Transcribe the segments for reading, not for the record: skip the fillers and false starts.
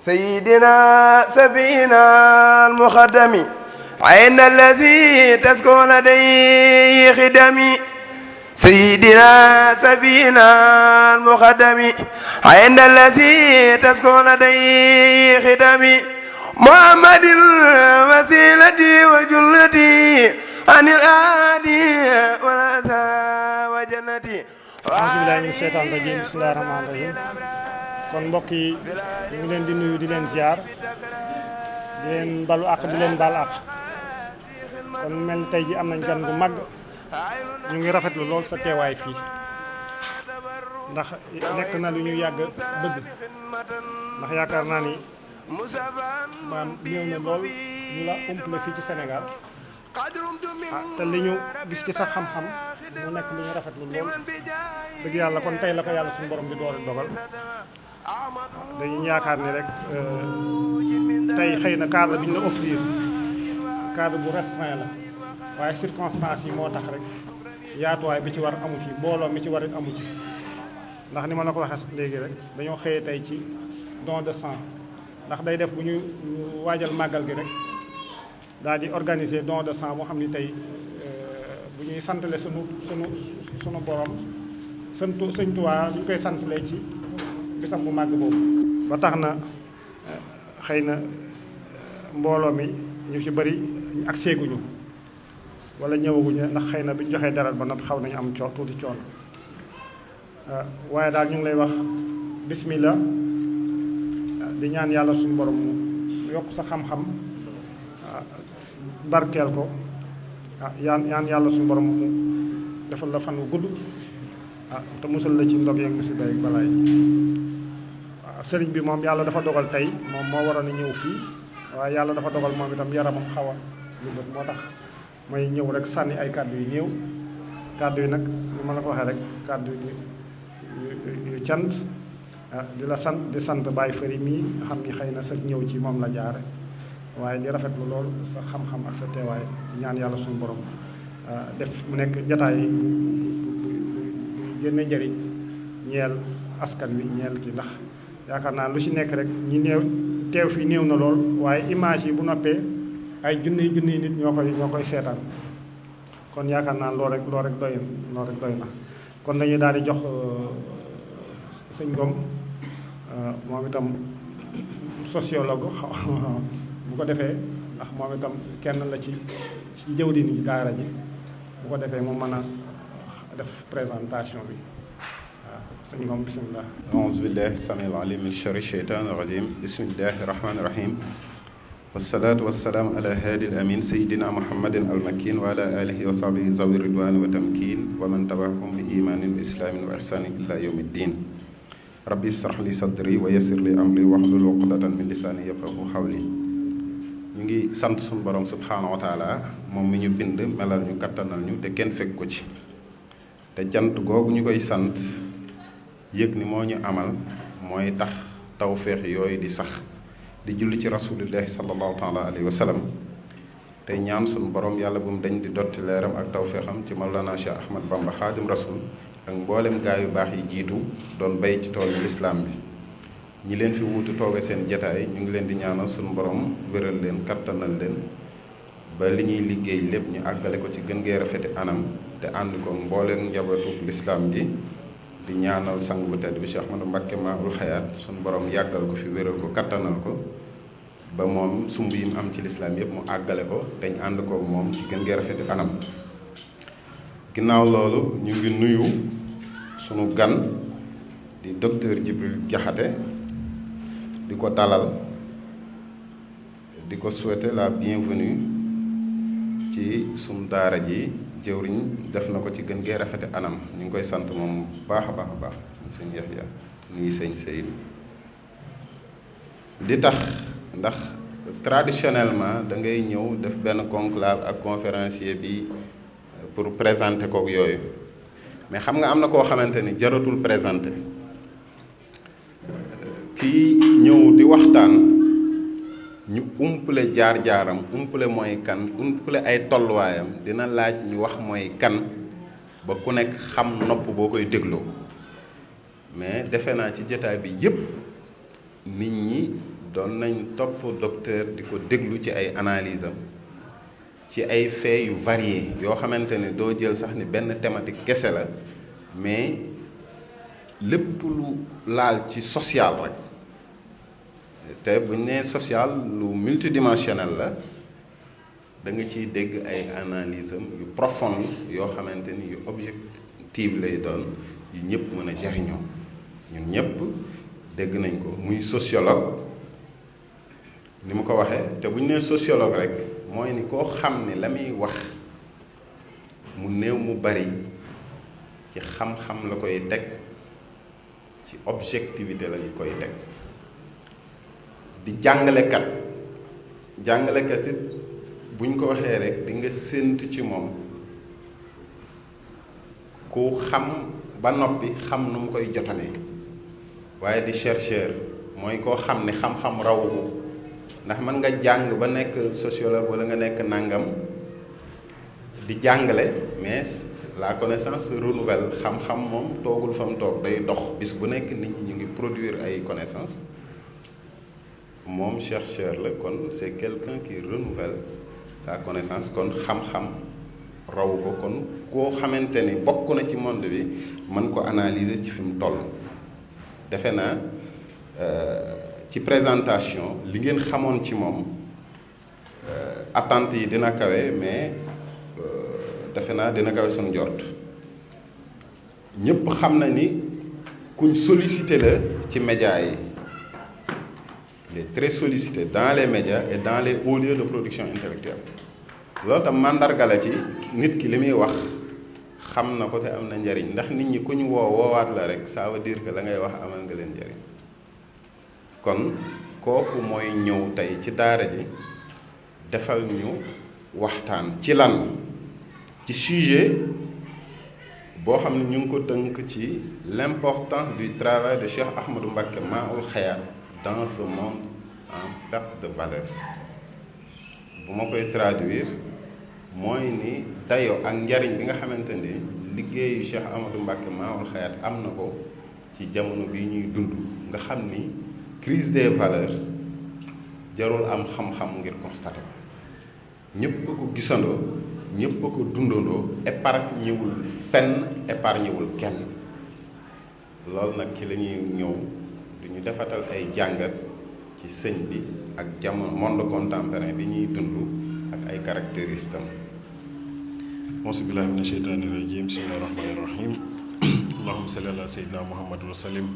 سيدنا سفينا المخدم عين الذي تسكن لديه خدمي سيدنا سفينا المخدم عين الذي تسكن لديه خدمي محمد وسيلتي وجلتي عن الآدي والأذى وجنتي أعوذ بالله من الشيطان الرجيم بسم الله الرحمن الرحيم kon mbokk yi ñu ngi leen di nuyu di leen ziar di leen balu àq di leen baal àq kon mel ni tey ji am nañ gan gu mag ñu ngi rafetlu lool sa teewaay fii ndax nekk na lu ñu yàgg bëgg ndax yaakaar naa ni maam ñëw na lool ñu la umpale fii ci Sénégal te li ñu gis ci sa xam-xam mu nekk lu ñu rafetlu lool dëgg yàlla kon tey la ko yàlla suñu borom di door a dogal dañuy yaakaar ni rek tey xëy na cadre bi ñu la offrir cadre bu restreint la waaye circonstances yi moo tax rek yaatuwaay bi ci war amu ci mbooloo mi ci war it amu ci ndax ni ma la ko waxee léegi rek dañoo xëyee tey ci don de sang ndax day def bu ñu waajal màggal gi rek daal di organiser don de sang moo xam ni tey bu ñuy santale sunu borom sëñ Tuubaa ñu koy santale ci bisam bu màgg boobu ba tax na xëy na mbooloo mi ñu ci bëri ñu ak seeguñu wala ñëwaguñu ndax xëy na bi ñu joxee deret ba nag xaw nañu am tuuti coono waaye daal ñu ngi lay wax bismillah di ñaan yàlla suñu borom mu yokk sa xam-xam barkeel ko yaan yàlla suñu borom mu defal la fan wu gudd te musal la ci ndog yeeg musiba yeeg balaay sëriñ bi moom yàlla dafa dogal tey moom moo waroon a ñëw fii waaye yàlla dafa dogal moom itam yaramam xaw a lu bët moo tax may ñëw rek sànni ay kàddu yu néew kàddu yi nag li ma la ko waxee rek kàddu yu cant di la sant di sant Baye Fary mii nga xam ni xëy na sa ñëw ci moom la jaare waaye di rafetlu loolu sa xam-xam ak sa teewaay ñaan yàlla suñu borom def mu nekk jataay bu génne njëriñ ñeel askan wi ñeel ki ndax yaakaar naa lu ci nekk rek ñi néew teew fii néew na lool waaye image yi bu noppee ay junniy nit ñoo koy seetaan kon yaakaar naa loolu rek doy na kon dañuy daal di jox sëñ Ngom moom itam sociologue bu ko defee ndax moom itam kenn la ci jëwriñ yi daara ji bu ko defee mu mën a def présentation bi waaw sëñ Ngom bismillah aouzu billahi samiil alim min sharri sheytaani rajim bismillahi rahmaani rahim wasalaatu wasalaamu ala haadi al amin sayidina muhammadin almakin wa ala alihi wa sahbihi zawi ridwani wa tamkin wa man tabaahum bi imanin wa islaamin wa ihsanin ila yawmi ddin rabbi israh li sadri wa yassir li amri wahlul uqdatan min lisaani yafqahu qawli ñu ngi sant suñu borom subhaanahu wa taala moom mi ñu bind melal ñu kattanal ñu te kenn fekk ko ci te cant googu ñu koy sant yëg ni moo ñu amal mooy tax tawféex yooyu di sax di julli ci rasulillahi sallallahu taala alayhi wa sallam tey ñaan suñu borom yàlla bu mu dañ di dotti leeram ak tawféexam ci Mawlana Cheikh Ahmad Bamba xaadim rasul ak mboolem gaa yu baax yi jiitu doon bay ci toolu lislaam bi ñi leen fi wuutu tooge seen jataay ñu ngi leen di ñaanal suñu borom wéral leen kattanal leen ba li ñuy liggéey lépp ñu àggale ko ci gën gee rafeti anam te ànd ko mbooleem njabootu lislaam bi di ñaanal sang bu tedd bi Cheikh Ahmadou Mbacké Maoul Hayaat suñu borom yàggal ko fi wéral ko kattanal ko ba moom sumb yi mu am ci lislaam yëpp mu àggale ko te ñu ànd ko moom ci gën gee rafeti anam ginnaaw loolu ñu ngi nuyu sunu gan di docteur Djibril Diakhaté di ko dalal di ko souhaiter la bienvenue ci sunu daara ji jëwriñ def na ko ci gën gee rafete anam ñu ngi koy sant moom baax a baax sëñ Yaxya ñu ngi sëñ Seydou di tax ndax traditionnellement da ngay ñëw def benn conclave ak conférencier bi pour présenter kook yooyu mais xam nga am na koo xamante ni jaratul présenter kii ñëw di waxtaan ñu umpale jaar-jaaram umpale mooy kan umpale ay tolluwaayam dina laaj ñu wax mooy kan ba ku nekk xam nopp boo koy dégloo mais defe naa ci jotaay bi yépp nit ñi doon nañ topp docteur di ko déglu ci ay analyse am ci ay faits yu variés yoo xamante ne doo jël sax ni benn thématique kese la mais lépp lu laal ci social rek te bu ñu nee social lu multidimensionnel la da nga ciy dégg ay analyse am yu profonde yoo xamante ni yu objective lay doon yu ñëpp mën a jariñoo ñun ñëpp dégg nañ ko muy sociologue ni mu ko waxee te bu ñu nee sociologue rek mooy ni koo xam ne la muy wax mu néew mu bari ci xam-xam la koy teg ci objectivité la ñu koy teg di jàngalekat it bu ñu ko waxee rek di nga séentu ci moom ku xam ba noppi xam nu mu koy jotalee waaye di chercheur mooy koo xam ne xam-xam raw ko ndax mën nga jàng ba nekk sociologue wala nga nekk nangam di jàngale mais la connaissance se renouvelle xam-xam moom toogul fa mu toog day dox bis bu nekk nit ñi ñu ngi produire ay connaissances moom chercheur la kon c'est quelqu'un qui renouvelle sa connaissance kon xam-xam raw ko kon koo xamante ni bokk na ci monde bi mën ko analyser ci fi mu toll defe naa ci présentation li ngeen xamoon ci moom attentes yi dina kawe mais defe naa dina kawe suñu njort ñëpp xam na ni kuñ sollicité la ci médias yi il est très sollicité dans les médias et dans les hauts lieux de production intellectuelle loolu tam mandarga la ci nit ki li muy wax xam na ko te am na njariñ ndax nit ñi ku ñu woowaat la rek ça veut dire que la ngay wax amal nga leen njariñ kon kooku mooy ñëw tey ci daara ji defal ñu waxtaan ci lan ci sujet boo xam ne ñu ngi ko tënk ci l'importance du travail de Cheikh Ahmadou Mbacké Mahoul Hayaat dans ce monde en perte de valeur bu ma koy traduire mooy ni dayoo ak njariñ bi nga xamante ni liggéeyu Cheikh Ahmadou Mbacké Mahoul Hayaat am na ko ci jamono bi ñuy dund nga xam ni crise des valeurs jarul am xam-xam ngir constater ko ñëpp a ko gisandoo ñëpp a ko dundandoo épargne ñëwul fenn épargne ñëwul kenn loolu nag ci la ñuy ñëw du ñu defatal ay jàngat ci sëñ bi ak jamono monde contemporain bi ñuy dund ak ay caractéristiques am. auzu billaahi mina sheytaani rajiim bismillaahi rahmaani rahiim allahumma salli ala sayyidina muhammad wa sallim.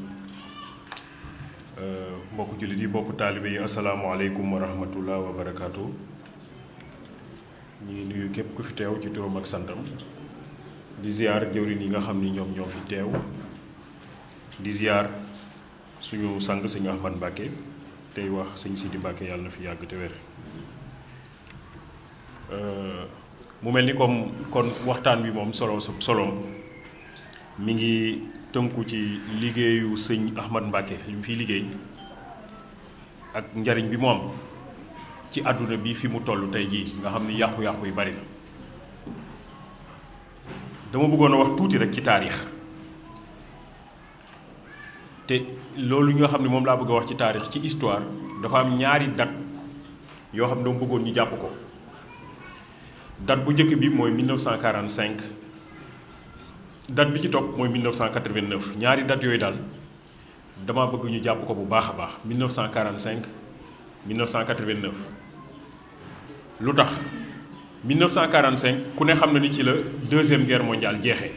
mbokku jullit yi mbokku taalibe yi asalaamaaleykum wa rahmatullah wa barakaatu. ñu ngi nuyu képp ku fi teew ci turam ak santam di ziar jëwriñ yi nga xam ni ñoom ñoo fi teew di ziar suñu sang sëñ Ahmad Mbacké tey wax sëñ Sidi Mbacké yàlla na fi yàgg te wér. mu mel ni comme kon waxtaan bi moom soloom mi ngi tënku ci liggéeyu sëñ Ahmad Mbacké li mu fiy liggéey ak njariñ bi mu am ci àdduna bi fi mu toll tey jii nga xam ni yàqu-yàqu yu bari na dama bëggoon a wax tuuti rek ci taarix te loolu nga xam ne moom laa bëgg a wax ci taarix ci histoire dafa am ñaari date yoo xam ne dama bëggoon ñu jàpp ko date bu njëkk bi mooy 1945 date bi ci topp mooy 1989 ñaari date yooyu daal dama bëgg ñu jàpp ko bu baax a baax 1945 1989 lu tax 1945 ku ne xam na ni ci la deuxième guerre mondiale jeexee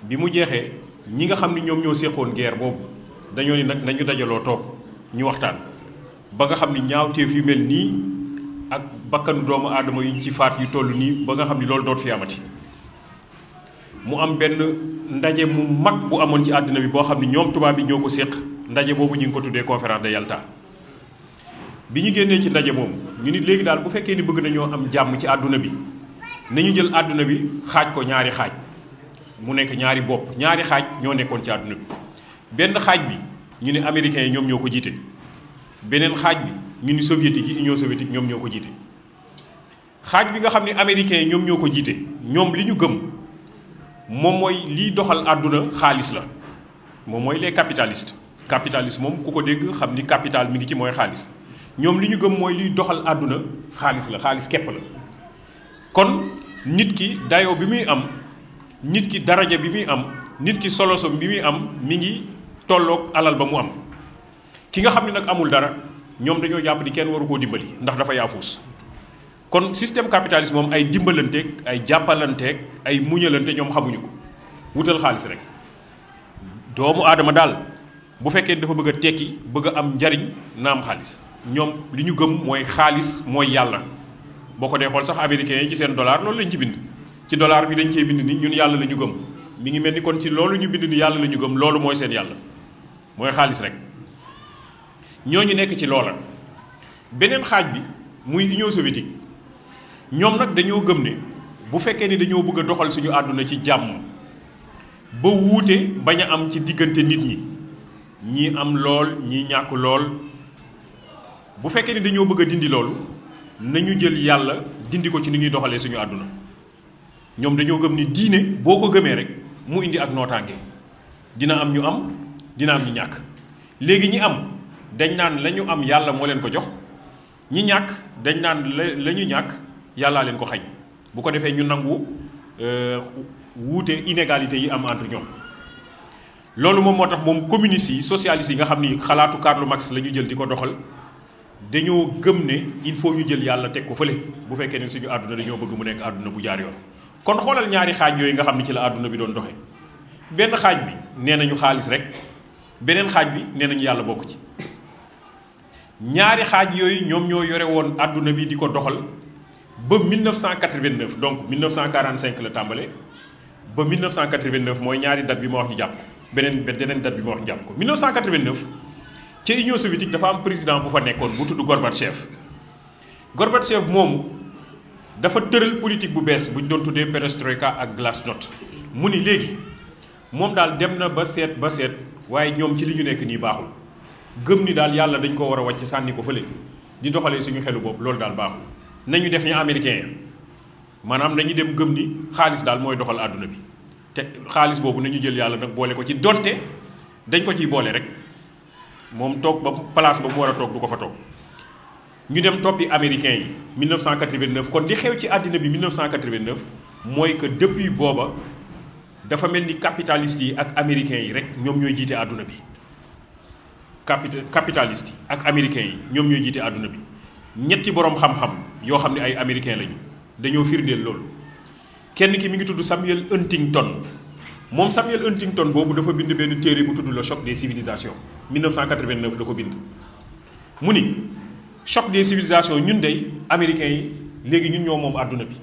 bi mu jeexee ñi nga xam ni ñoom ñoo séqoon guerre boobu dañoo ni nag nañu dajaloo toog ñu waxtaan ba nga xam ni ñaawteef yu mel nii ak bakkanu doomu aadama yu ci faat yu toll nii ba nga xam ni loolu doot fi amati mu am benn ndaje mu mag bu amoon ci àddina bi boo xam ni ñoom tubaab bi ñoo ko séq ndaje boobu ñu ngi ko tuddee conférence de Yalta bi ñu génnee ci ndaje boobu ñu nit léegi daal bu fekkee ni bëgg nañoo am jàmm ci àdduna bi nañu jël àdduna bi xaaj ko ñaari xaaj mu nekk ñaari bopp ñaari xaaj ñoo nekkoon ci àdduna bi benn xaaj bi ñu ne américains yi ñoom ñoo ko jiite beneen xaaj bi ñu ni soviétique yi union soviétique ñoom ñoo ko jiite xaaj bi nga xam ne américains yi ñoom ñoo ko jiite ñoom li ñu gëm moom mooy liy doxal àdduna xaalis la moom mooy les capitalistes capitalisme moom ku ko dégg xam ni capital mi ngi ci mooy xaalis ñoom li ñu gëm mooy liy doxal àdduna xaalis la xaalis képp la. kon nit ki dayoo bi muy am nit ki daraja bi muy am nit ki soloso bi muy am mi ngi tolloog alal ba mu am ki nga xam ne nag amul dara ñoom dañoo jàpp ni kenn waru koo dimbali ndax dafa yaafuus. kon système capitaliste moom ay dimbalanteeg ay jàppalanteeg ay muñalante ñoom xamuñu ko wutal xaalis rek doomu aadama daal bu fekkee dafa bëgg a tekki bëgg a am njariñ na am xaalis ñoom li ñu gëm mooy xaalis mooy yàlla. boo ko dee xool sax américains yi ci seen dollar loolu lañ ci bind ci dollar bi dañ cee bind ni ñun yàlla la ñu gëm mi ngi mel ni kon ci loolu ñu bind ni yàlla la ñu gëm loolu mooy seen yàlla mooy xaalis rek ñooñu nekk ci loola. beneen xaaj bi muy Union soviétique ñoom nag dañoo gëm ne bu fekkee ni dañoo bëgg a doxal suñu àdduna ci jàmm ba wuute bañ a am ci diggante nit ñi ñii am lool ñii ñàkk lool bu fekkee ni dañoo bëgg a dindi loolu nañu jël yàlla dindi ko ci ni ñuy doxalee suñu àdduna ñoom dañoo gëm ni diine boo ko gëmee rek mu indi ak nootaange dina am ñu am dina am ñu ñàkk léegi ñi am dañ naan la ñu am yàlla moo leen ko jox ñi ñàkk dañ naan la ñu ñàkk yàllaa leen ko xañ bu ko defee ñu nangu wuute inégalité yi am entre ñoom loolu moom moo tax moom communistes yi socialistes yi nga xam ni xalaatu Karl Marx la ñu jël di ko doxal dañoo gëm ne il faut ñu jël yàlla teg ko fële bu fekkee ne suñu àdduna dañoo bëgg mu nekk àdduna bu jaar yoon. kon xoolal ñaari xaaj yooyu nga xam ne ci la àdduna bi doon doxee benn xaaj bi nee nañu xaalis rek beneen xaaj bi nee nañu yàlla bokk ci ñaari xaaj yooyu ñoom ñoo yore woon àdduna bi di ko doxal ba 1989 donc 1945 la tàmbale ba 1989 mooy ñaari date bi ma wax ñu jàpp ko beneen date bi ma wax ñu jàpp ko 1989. ci Union soviétique dafa am président bu fa nekkoon bu tudd Gorbatchev moomu dafa tëral politique bu bees bu ñu doon tuddee perestroïka ak glasnost mu ni léegi moom daal dem na ba seet waaye ñoom ci li ñu nekk nii baaxul gëm ni daal yàlla dañ ko war a wàcc sànni ko fële di doxalee suñu xelu bopp loolu daal baaxul nañu def ñu américain ya maanaam nañu dem gëm ni xaalis daal mooy doxal àdduna bi te xaalis boobu nañu jël yàlla nag boole ko ci donte dañ ko ciy boole rek moom toog ba place ba mu war a toog du ko fa toog ñu dem toppi américains yi 1989 kon li xew ci àddina bi 1989 mooy que depuis booba dafa mel ni capitalistes yi ak américains yi rek ñoom ñooy jiite àdduna bi capitalistes yi ak américains yi ñoom ñooy jiite àdduna bi ñetti boroom xam-xam yoo xam ne ay américains lañu dañoo firndeel loolu kenn ki mi ngi tudd Samuel Huntington moom Samuel Huntington boobu dafa bind benn téere bu tudd le choc des civilisations 1989 la ko bind mu ni choc des civilisations ñun dey américains yi léegi ñun ñoo moom àdduna bi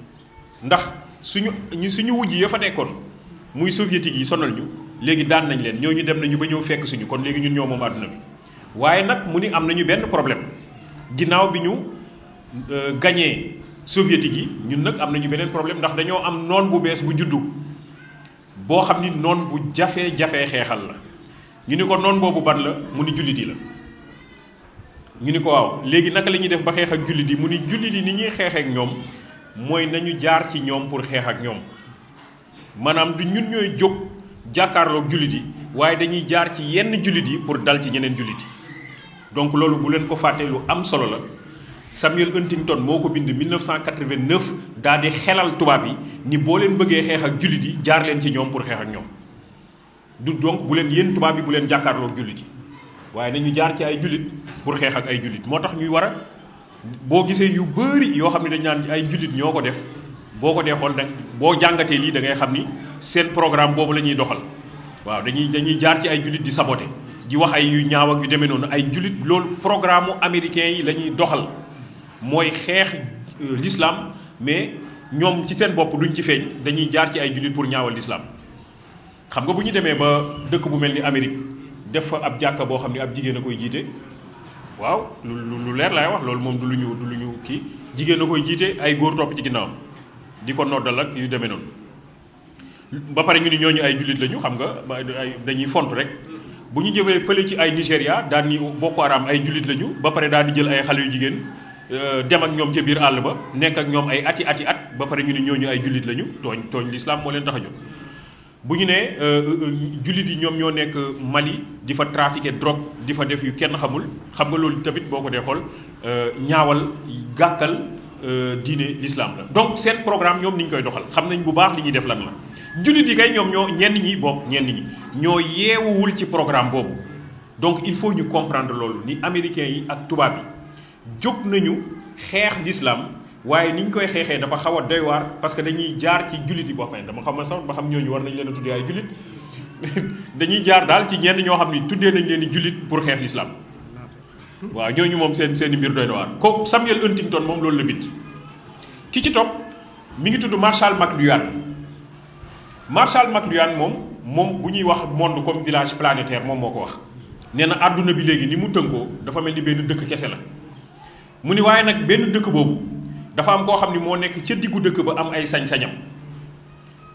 ndax suñu wujj ya fa nekkoon muy soviétique yi sonal ñu léegi daan nañ leen ñooñu dem nañu ba ñëw fekk suñu kon léegi ñun ñoo moom àdduna bi waaye nag mu ni am nañu benn problème ginnaaw bi ñu gañee soviétique yi ñun nag am nañu beneen problème ndax dañoo am noon bu bees bu juddu boo xam ni noon bu jafee xeexal la ñu ni ko noon boobu ban la mu ni jullit yi la ñu ni ko waaw léegi naka la ñuy def ba xeex ak jullit yi mu ni jullit yi ni ñuy xeex ak ñoom mooy nañu jaar ci ñoom pour xeex ak ñoom maanaam du ñun ñooy jóg jàkkaarloog jullit yi waaye dañuy jaar ci yenn jullit yi pour dal ci ñeneen jullit yi donc loolu bu leen ko fàttee lu am solo la Samuel Huntington moo ko bind 1989 daal di xelal tubaab yi ni boo leen bëggee xeex ak jullit yi jaar leen ci ñoom pour xeex ak ñoom du donc bu leen yéen tubaab yi bu leen jàkkaarloog jullit yi waaye nañu jaar ci ay jullit pour xeex ak ay jullit moo tax ñuy war a boo gisee yu bëri yoo xam ne dañ naan ay jullit ñoo ko def boo ko dee xool nag boo jàngatee lii da ngay xam ni seen programme boobu la ñuy doxal waaw dañuy jaar ci ay jullit di saboter di wax ay yu ñaaw ak yu demee noonu ay jullit loolu programme mu américain yi la ñuy doxal mooy xeex l'islam mais ñoom ci seen bopp duñ ci feeñ dañuy jaar ci ay jullit pour ñaawal l'islam xam nga bu ñu demee ba dëkk bu mel ni Amérique def fa ab jàkka boo xam ne ab jigéen a koy jiite waaw lu leer laay wax loolu moom du lu ñu kii jigéen a koy jiite ay góor topp ci ginnaawam di ko noddal ak yu demee noonu ba pare ñu ni ñooñu ay jullit lañu xam nga dañuy font rek bu ñu jëfee fële ci ay Nigéria daan ni Boko Haram ay jullit lañu ba pare daal di jël ay xale yu jigéen dem ak ñoom ca biir àll ba nekk ak ñoom ay ati at ba pare ñu ni ñooñu ay jullit lañu tooñ l'islam moo leen tax a jóg bu ñu nee jullit yi ñoom ñoo nekk Mali di fa trafiquer drogue di fa def yu kenn xamul xam nga loolu tamit boo ko dee xool ñaawal gàkkal diine l'islam la. donc seen programme ñoom ni ñu koy doxal xam nañ bu baax li ñuy def lan la jullit yi kay ñoom ñoo ñenn ñi ñoo yeewuwul ci programme boobu. donc il faut ñu comprendre loolu ni américains yi ak tubaab yi jóg nañu xeex l'islam waaye ni ñu koy xeexee dafa xaw a doy waar parce que dañuy jaar ci jullit yi boo xam ne dama xam sax ba xam ñooñu war nañ leen a tuddee ay jullit dañuy jaar daal ci ñenn ñoo xam ni tuddee nañ leen di jullit pour xeex l'islam waaw ñooñu moom seen mbir doy na waar. ko Samuel Huntington moom loolu la bind. ki ci topp mi ngi tudd Marshall McLuhan moom bu ñuy wax monde comme village planétaire moom moo ko wax. nee na àdduna bi léegi ni mu tënkoo dafa mel ni benn dëkk kese la mu ni waaye nag benn dëkk boobu dafa am koo xam ni moo nekk ca diggu dëkk ba am ay sañ-sañam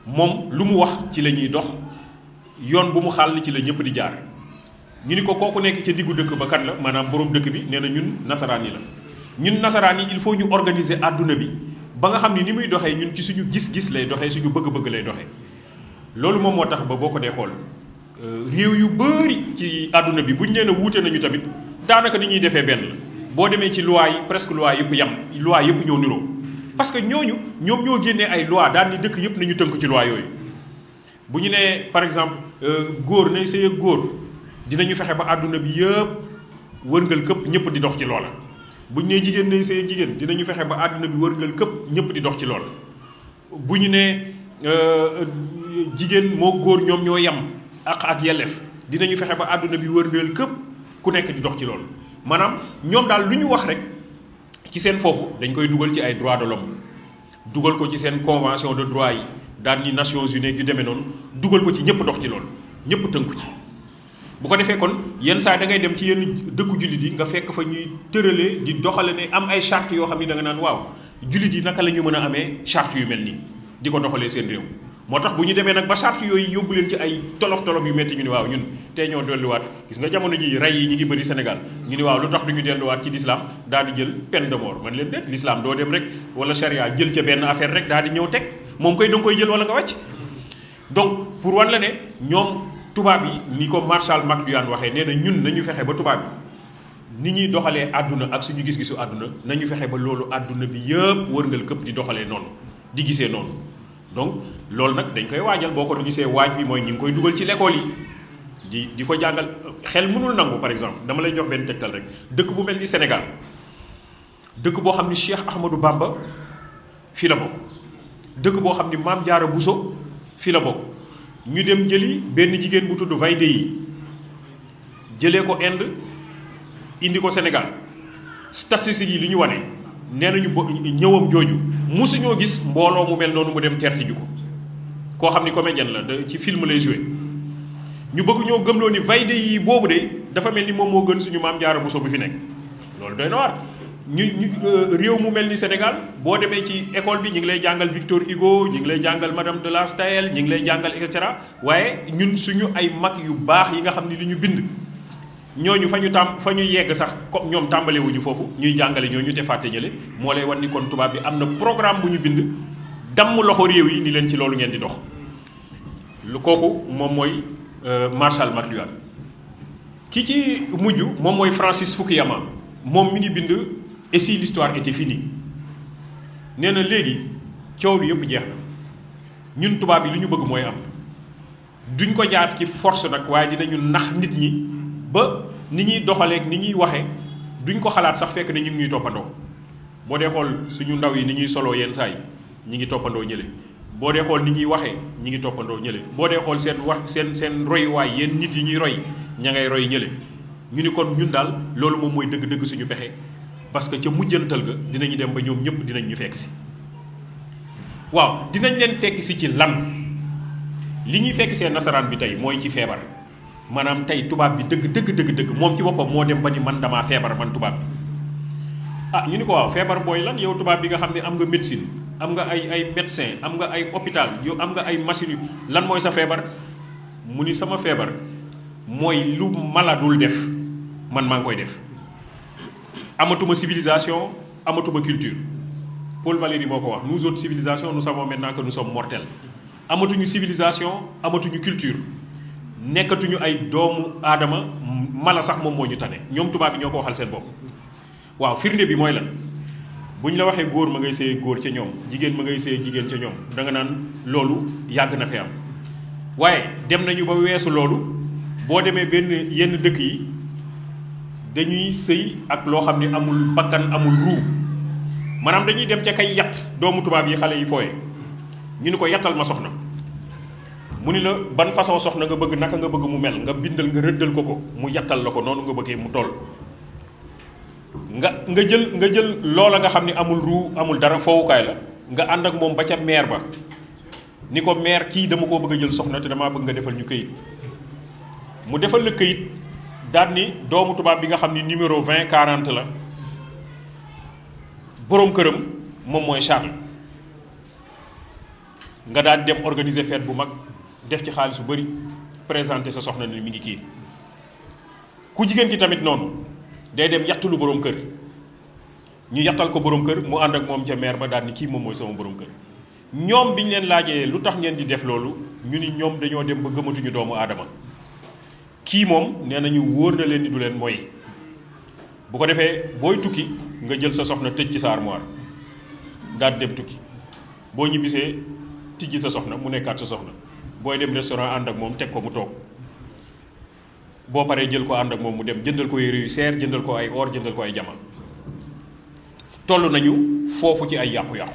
moom lu mu wax ci la ñuy dox yoon bu mu xàll ci la ñëpp di jaar ñu ni ko kooku nekk ca diggu dëkk ba kan la maanaam borom dëkk bi nee na ñun nasaraan yi la ñun nasaraan yi il faut ñu organiser àdduna bi ba nga xam ni muy doxee ñun ci suñu gis-gis lay doxee suñu bëgg-bëgg lay doxee loolu moom moo tax ba boo ko dee xool réew yu bëri ci àdduna bi bu ñu leen a wuute nañu tamit daanaka ni ñuy defee benn la boo demee ci loi yi presque loi yëpp loi yëpp ñoo niroo parce que ñoom ñoo génnee ay loi daan ni dëkk yëpp nañu tënk ci loi yooyu bu ñu nee par exemple góor nay sëy ak góor dinañu fexe ba àdduna bi yëpp wërngal këpp ñëpp di dox ci loola bu ñu nee jigéen nay sëy ak jigéen dinañu fexe ba àdduna bi wërngal këpp ñëpp di dox ci loola bu ñu nee jigéen moo góor ñoom ñoo yem ak yelleef dinañu fexe ba àdduna bi wërndeel këpp ku nekk di dox ci loolu maanaam ñoom daal lu ñu wax rek ci seen foofu dañ koy dugal ci ay droits de l'homme dugal ko ci seen convention de droit yi daan ni Nations Unies yu demee noonu dugal ko ci ñëpp dox ci loolu ñëpp tënku ci bu ko defee kon yenn saa da ngay dem ci yenn dëkku jullit yi nga fekk fa ñuy tëralee di doxale ne am ay charte yoo xam ni da nga naan waaw jullit yi naka la ñu mën a amee charte yu mel nii di ko doxalee seen réew moo tax bu ñu demee nag ba charte yooyu yóbbu leen ci ay tolof-tolof yu métti ñu ni waaw ñun tey ñoo delluwaat gis nga jamono ji rey yi ñu ngi bëri Sénégal ñu ni waaw lu tax du ñu delluwaat ci l'islam daal di jël peine de mort man leen déet l'islam doo dem rek wala charia jël ca benn affaire rek daal di ñëw teg moom koy da nga koy jël wala nga wàcc donc pour wan la ne ñoom tubaab yi ni ko Marshall McLuhan waxee nee na ñun nañu fexe ba tubaab yi ni ñuy doxalee àdduna ak suñu gis-gisu àdduna nañu fexe ba loolu àdduna bi yëpp wërngal këpp di doxalee noonu di gisee noonu donc loolu nag dañ koy waajal boo ko gisee waaj bi mooy ñu ngi koy dugal ci l'école yi di ko jàngal xel mënul nangu par exemple dama lay jox benn tegtal rek dëkk bu mel ni Sénégal dëkk boo xam ni Cheikh Ahmadou Bamba fii la bokk dëkk boo xam ni Maam Jaara Buso fii la bokk ñu dem jëli benn jigéen bu tudd Vaidehi jëlee ko Inde indi ko Sénégal statistiques yi li ñu wane nee nañu ñëwam jooju mosuñoo gis mbooloo mu mel noonu mu dem terti ju ko koo xam ni comédien la ci film lay joué ñu bëgg ñoo gëmloo ni Vaidehi boobu de dafa mel ni moom moo gën suñu Maam Jaara Buso bu fi nekk loolu doy na waar ñu réew mu mel ni Sénégal boo demee ci école bi ñu ngi lay jàngal Victor Hugo ñu ngi lay jàngal Madame de La Stayel ñu ngi lay jàngal et cetera waaye ñun suñu ay mag yu baax yi nga xam ni li ñu bind ñooñu fa ñu yegg sax comme ñoom tàmbalewuñu foofu ñuy jàngale ñooñu te fàtte ñële moo lay wan ni kon tubaab bi am na programme bu ñu bind damm loxo réew yi ni leen ci loolu ngeen di dox lu kooku moom mooy Marshall McLuhan ki ci mujj moom mooy Francis Fukuyama moom mi ngi bind et si l'histoire était finie nee na léegi coow lu yëpp jeex na ñun tubaab yi li ñu bëgg mooy am duñ ko jaar ci force nag waaye dinañu nax nit ñi ba ni ñuy doxaleeg ni ñuy waxee duñ ko xalaat sax fekk ne ñu ngi ñuy toppandoo boo dee xool suñu ndaw yi ni ñuy soloo yenn saa yi ñi ngi toppandoo ñële boo dee xool ni ñuy waxee ñi ngi toppandoo ñële boo dee xool seen wax seen royuwaay yéen nit yi ñuy roy ña ngay roy ñële ñu ni kon ñun daal loolu moom mooy dëgg-dëgg suñu pexe parce que ca mujjantal ga dinañu dem ba ñoom ñëpp dinañ ñu fekk si waaw dinañ leen fekk si ci lan li ñuy fekk seen nasaraan bi tey mooy ci feebar maanaam tey tubaab bi dëgg moom ci boppam moo dem ba ni man damaa feebar man tubaab bi ñu ni ko waaw feebar booy lan yow tubaab bi nga xam ne am nga médecine am nga ay médecin am nga ay hôpital yow am nga ay machine lan mooy sa feebar mu ni sama feebar mooy lu maladul def man maa ngi koy def amatuma civilisation amatuma culture Paul Valéry moo ko wax nous autres civilisations nous savons maintenant que nous sommes mortels amatuñu civilisation amatuñu culture nekkatuñu ay doomu aadama mala sax moom moo ñu tane ñoom tubaab bi ñoo ko waxal seen bopp. waaw firnde bi mooy lan bu ñu la waxee góor ma ngay sëy góor ca ñoom jigéen ma ngay sëy jigéen ca ñoom da nga naan loolu yàgg na fi am waaye dem nañu ba weesu loolu boo demee benn yenn dëkk yi dañuy sëy ak loo xam ne amul bakkan amul ruu maanaam dañuy dem ca kay yatt doomu tubaab yi xale yi fooye ñu ni ko yattal ma soxna mu ni la ban façon soxna nga bëgg naka nga bëgg mu mel nga bindal nga rëddal ko mu yattal la ko noonu nga bëggee mu toll nga jël loola nga xam ni amul ruu amul dara foowukaay la nga ànd ak moom ba ca maire ba ni ko maire kii dama koo bëgg a jël soxna te damaa bëgg nga defal ñu këyit mu defal la këyit daal ni doomu tubaab bi nga xam ni numéro 20 40 la boroom këram moom mooy Charles nga daal dem organiser fête bu mag def ci xaalis bu bari présenter sa soxna ni mi ngi kii ku jigéen ki tamit noonu day dem yattulu boroom kër ñu yattal ko boroom kër mu ànd ak moom ca maire ba daal ni kii moom mooy sama boroom kër ñoom bi ñu leen laajee lu tax ngeen di def loolu ñu ni ñoom dañoo dem ba gëmatuñu doomu aadama kii moom nee nañu wóor na leen ni du leen mooy bu ko defee booy tukki nga jël sa soxna tëj ci sa armoire daal dem tukki boo ñibbisee tijji sa soxna mu nekkaat sa soxna booy dem restaurant ànd ak moom teg ko mu toog boo paree jël ko ànd ak moom mu dem jëndal ko yére yu seer jëndal ko ay or jëndal ko ay jama toll nañu foofu ci ay yàqu-yàqu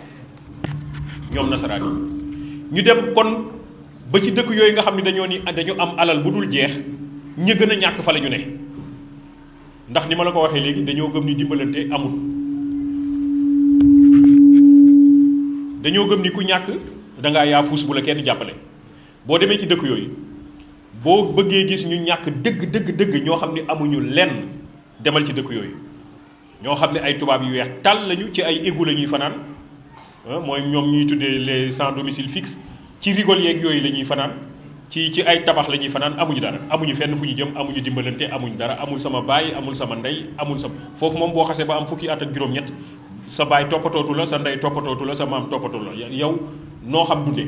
ñoom nasaraan yi ñu dem kon ba ci dëkk yooyu nga xam ne dañu am alal bu dul jeex ñi gën a ñàkk fa la ñu ne ndax ni ma la ko waxee léegi dañoo gëm ni dimbalante amul dañoo gëm ni ku ñàkk dangaa yaafuus bu la kenn jàppale boo demee ci dëkk yooyu boo bëggee gis ñu ñàkk dëgg ñoo xam ne amuñu lenn demal ci dëkk yooyu ñoo xam ne ay tubaab yu weex tàll lañu ci ay égout la ñuy fanaan mooy ñoom ñuy tuddee les sans domicile fixe ci rigole yeeg yooyu la ñuy fanaan ci ay tabax la ñuy fanaan amuñu dara amuñu fenn fu ñu jëm amuñu dimbalante amuñu dara amul sama baay amul sama ndey amul sama foofu moom boo xasee ba am fukki at ak juróom-ñett sa baay toppatootu la sa ndey toppatootu la sa maam toppatootu la yow noo xam dundee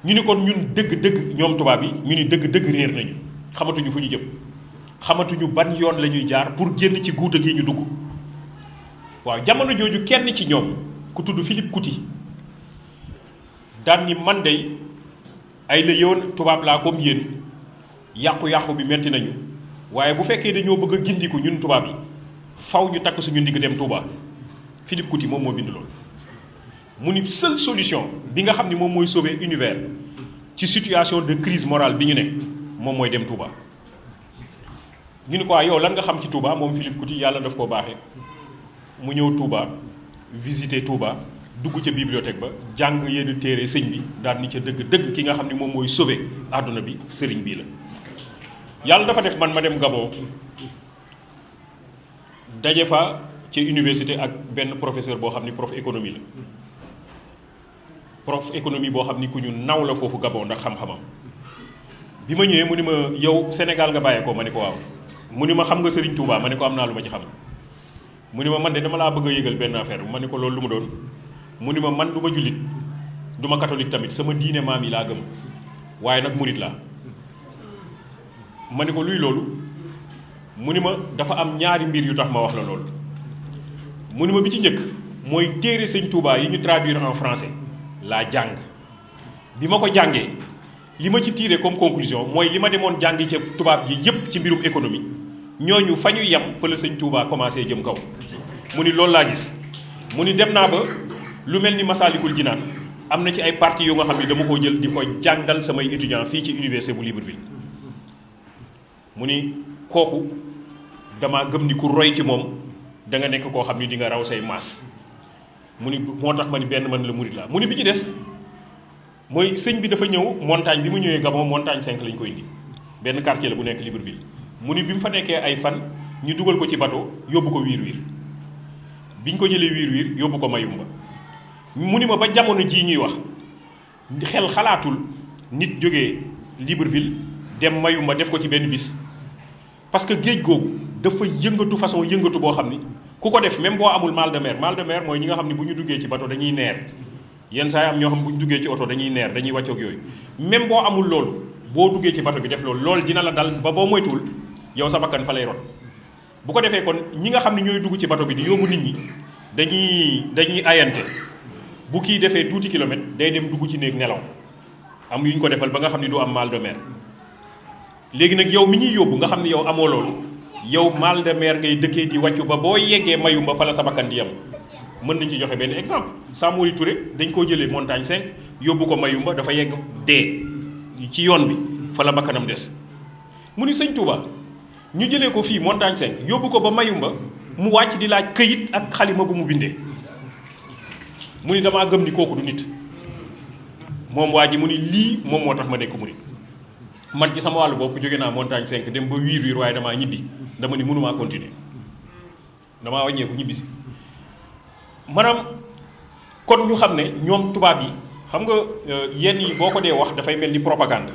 ñu ni kon ñun dëgg ñoom tubaab yi ñu ni dëgg réer nañu xamatuñu fu ñu jëm xamatuñu ban yoon la ñuy jaar pour génn ci guuta gi ñu dugg waaw jamono jooju kenn ci ñoom ku tudd Philippe Couti daan ni man dey ay la yoon tubaab laa comme yéen yàqu-yàqu bi metti nañu waaye bu fekkee dañoo bëgg a gindiku ñun tubaab yi faw ñu takk suñu ndigg dem Touba Philippe Couti moom moo bind loolu mu ni seule solution bi nga xam ni moom mooy sauver univers ci situation de crise morale bi ñu ne moom mooy dem Touba ñu ni ko yow lan nga xam ci Touba moom Philippe Couti yàlla daf koo baaxee mu ñëw Touba visiter Touba dugg ca bibliothèque ba jàng yenn téere sëñ bi daal ni ca dëgg ki nga xam ni moom mooy sauver àdduna bi sëriñ bii la yàlla dafa def man ma dem Gabon daje fa ci université ak benn professeur boo xam ni prof économie la prof économie boo xam ni ku ñu naw la foofu Gabon ndax xam-xamam bi ma ñëwee mu ni ma yow Sénégal nga bàyyee ko ma ne ko waaw mu ni ma xam nga Serigne Touba ma ne ko am naa lu ma ci xam mu ni ma man de dama laa bëgg a yëgal benn affaire ma ne ko loolu lu mu doon mu ni ma man du ma jullit du ma catholique tamit sama diine maam yi laa gëm waaye nag murit laa ma ne ko luy loolu mu ni ma dafa am ñaari mbir yu tax ma wax la loolu mu ni ma bi ci njëkk mooy téere sëñ Touba yi ñu traduire en français laa jàng bi ma ko jàngee li ma ci tiré comme conclusion mooy li ma demoon jàngi ca tubaab yi yépp ci mbirum économie ñooñu fa ñu yem fa la sëñ Touba commencé jëm kaw mu ni loolu laa gis mu ni dem naa ba lu mel ni Masaalikul Jinaan am na ci ay parties yu nga xam ne dama koo jël di ko jàngal samay étudiants fii ci université bu Libreville mu ni kooku dama gëm ni ku roy ci moom da nga nekk koo xam ni di nga raw say maas mu ni moo tax ma ni benn man la murit laa mu ni bi ci des mooy sëñ bi dafa ñëw montagne bi mu ñëwee Gabon montagne 5 lañ ko indi benn quartier la bu nekk Libreville mu ni bi mu fa nekkee ay fan ñu dugal ko ci bateau yóbbu ko wiir biñ ko jëlee wiir yóbbu ko Mayumba mu ni ma ba jamono jii ñuy wax xel xalaatul nit jógee Libreville dem Mayumba def ko ci benn bis parce que géej googu dafa yëngatu façon yëngatu boo xam ni ku ko def même boo amul mal de mer mooy ñi nga xam ni bu ñu duggee ci bateau dañuy neer yenn saa yi am ñoo xam bu ñu duggee ci oto dañuy neer dañuy wàccoog yooyu même boo amul loolu boo duggee ci bato bi def loolu dina la dal ba boo moytuwul yow sa bakkan fa lay rot bu ko defee kon ñi nga xam ne ñooy dugg ci bato bi di yóbbu nit ñi dañuy ayante bu kii defee tuuti kilomètre day dem dugg ci néeg nelaw am yu ñu ko defal ba nga xam ne du am mal de mer léegi nag yow mi ñuy yóbbu nga xam ne yow amoo loolu yow mal de mer ngay dëkkee di wàccu ba boo yeggee mayumba fa la sa bakkan di yem mën nañ ci joxe benn exemple Samori Touré dañ koo jëlee montagne 5 yóbbu ko mayumba dafa yegg dee ci yoon bi fa la bakkanam des mu ni sëñ Touba ñu jëlee ko fii montagne 5 yóbbu ko ba mayumba mu wàcc di laaj këyit ak xalima bu mu bindee mu ni damaa gëm ni kooku du nit moom waa ji mu ni lii moom moo tax ma nekk murit man ci sama wàllu bopp jóge naa montagne 5 dem ba wiir waaye damaa ñibbi dama ni mënumaa continuer damaa wàññeeku ñibbi si maanaam kon ñu xam ne ñoom tubaab yi xam nga yenn yi boo ko dee wax dafay mel ni propagande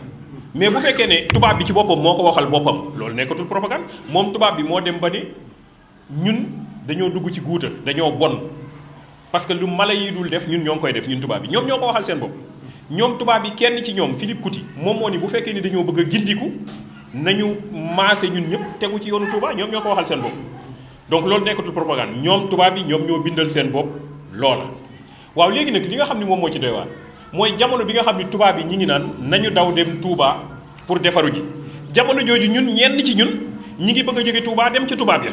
mais bu fekkee ne tubaab bi ci boppam moo ko waxal boppam loolu nekkatul propagande moom tubaab bi moo dem ba ne ñun dañoo dugg ci guuta dañoo bon parce que lu mala yi dul def ñun ñoo ngi koy def ñun tubaab bi ñoom ñoo ko waxal seen bopp ñoom tubaab bi kenn ci ñoom Philippe Couti moom moo ni bu fekkee ni dañoo bëgg a gindiku nañu maase ñun ñëpp tegu ci yoonu Touba ñoom ñoo ko waxal seen bopp donc loolu nekkatul propagande ñoom tubaab bi ñoom ñoo bindal seen bopp loola waaw léegi nag li nga xam ne moom moo ci doy waar mooy jamono bi nga xam ne tubaab yi ñi ngi naan nañu daw dem Touba pour defaru ji jamono jooju ñun ñenn ci ñun ñi ngi bëgg a jóge Touba dem ci tubaab ya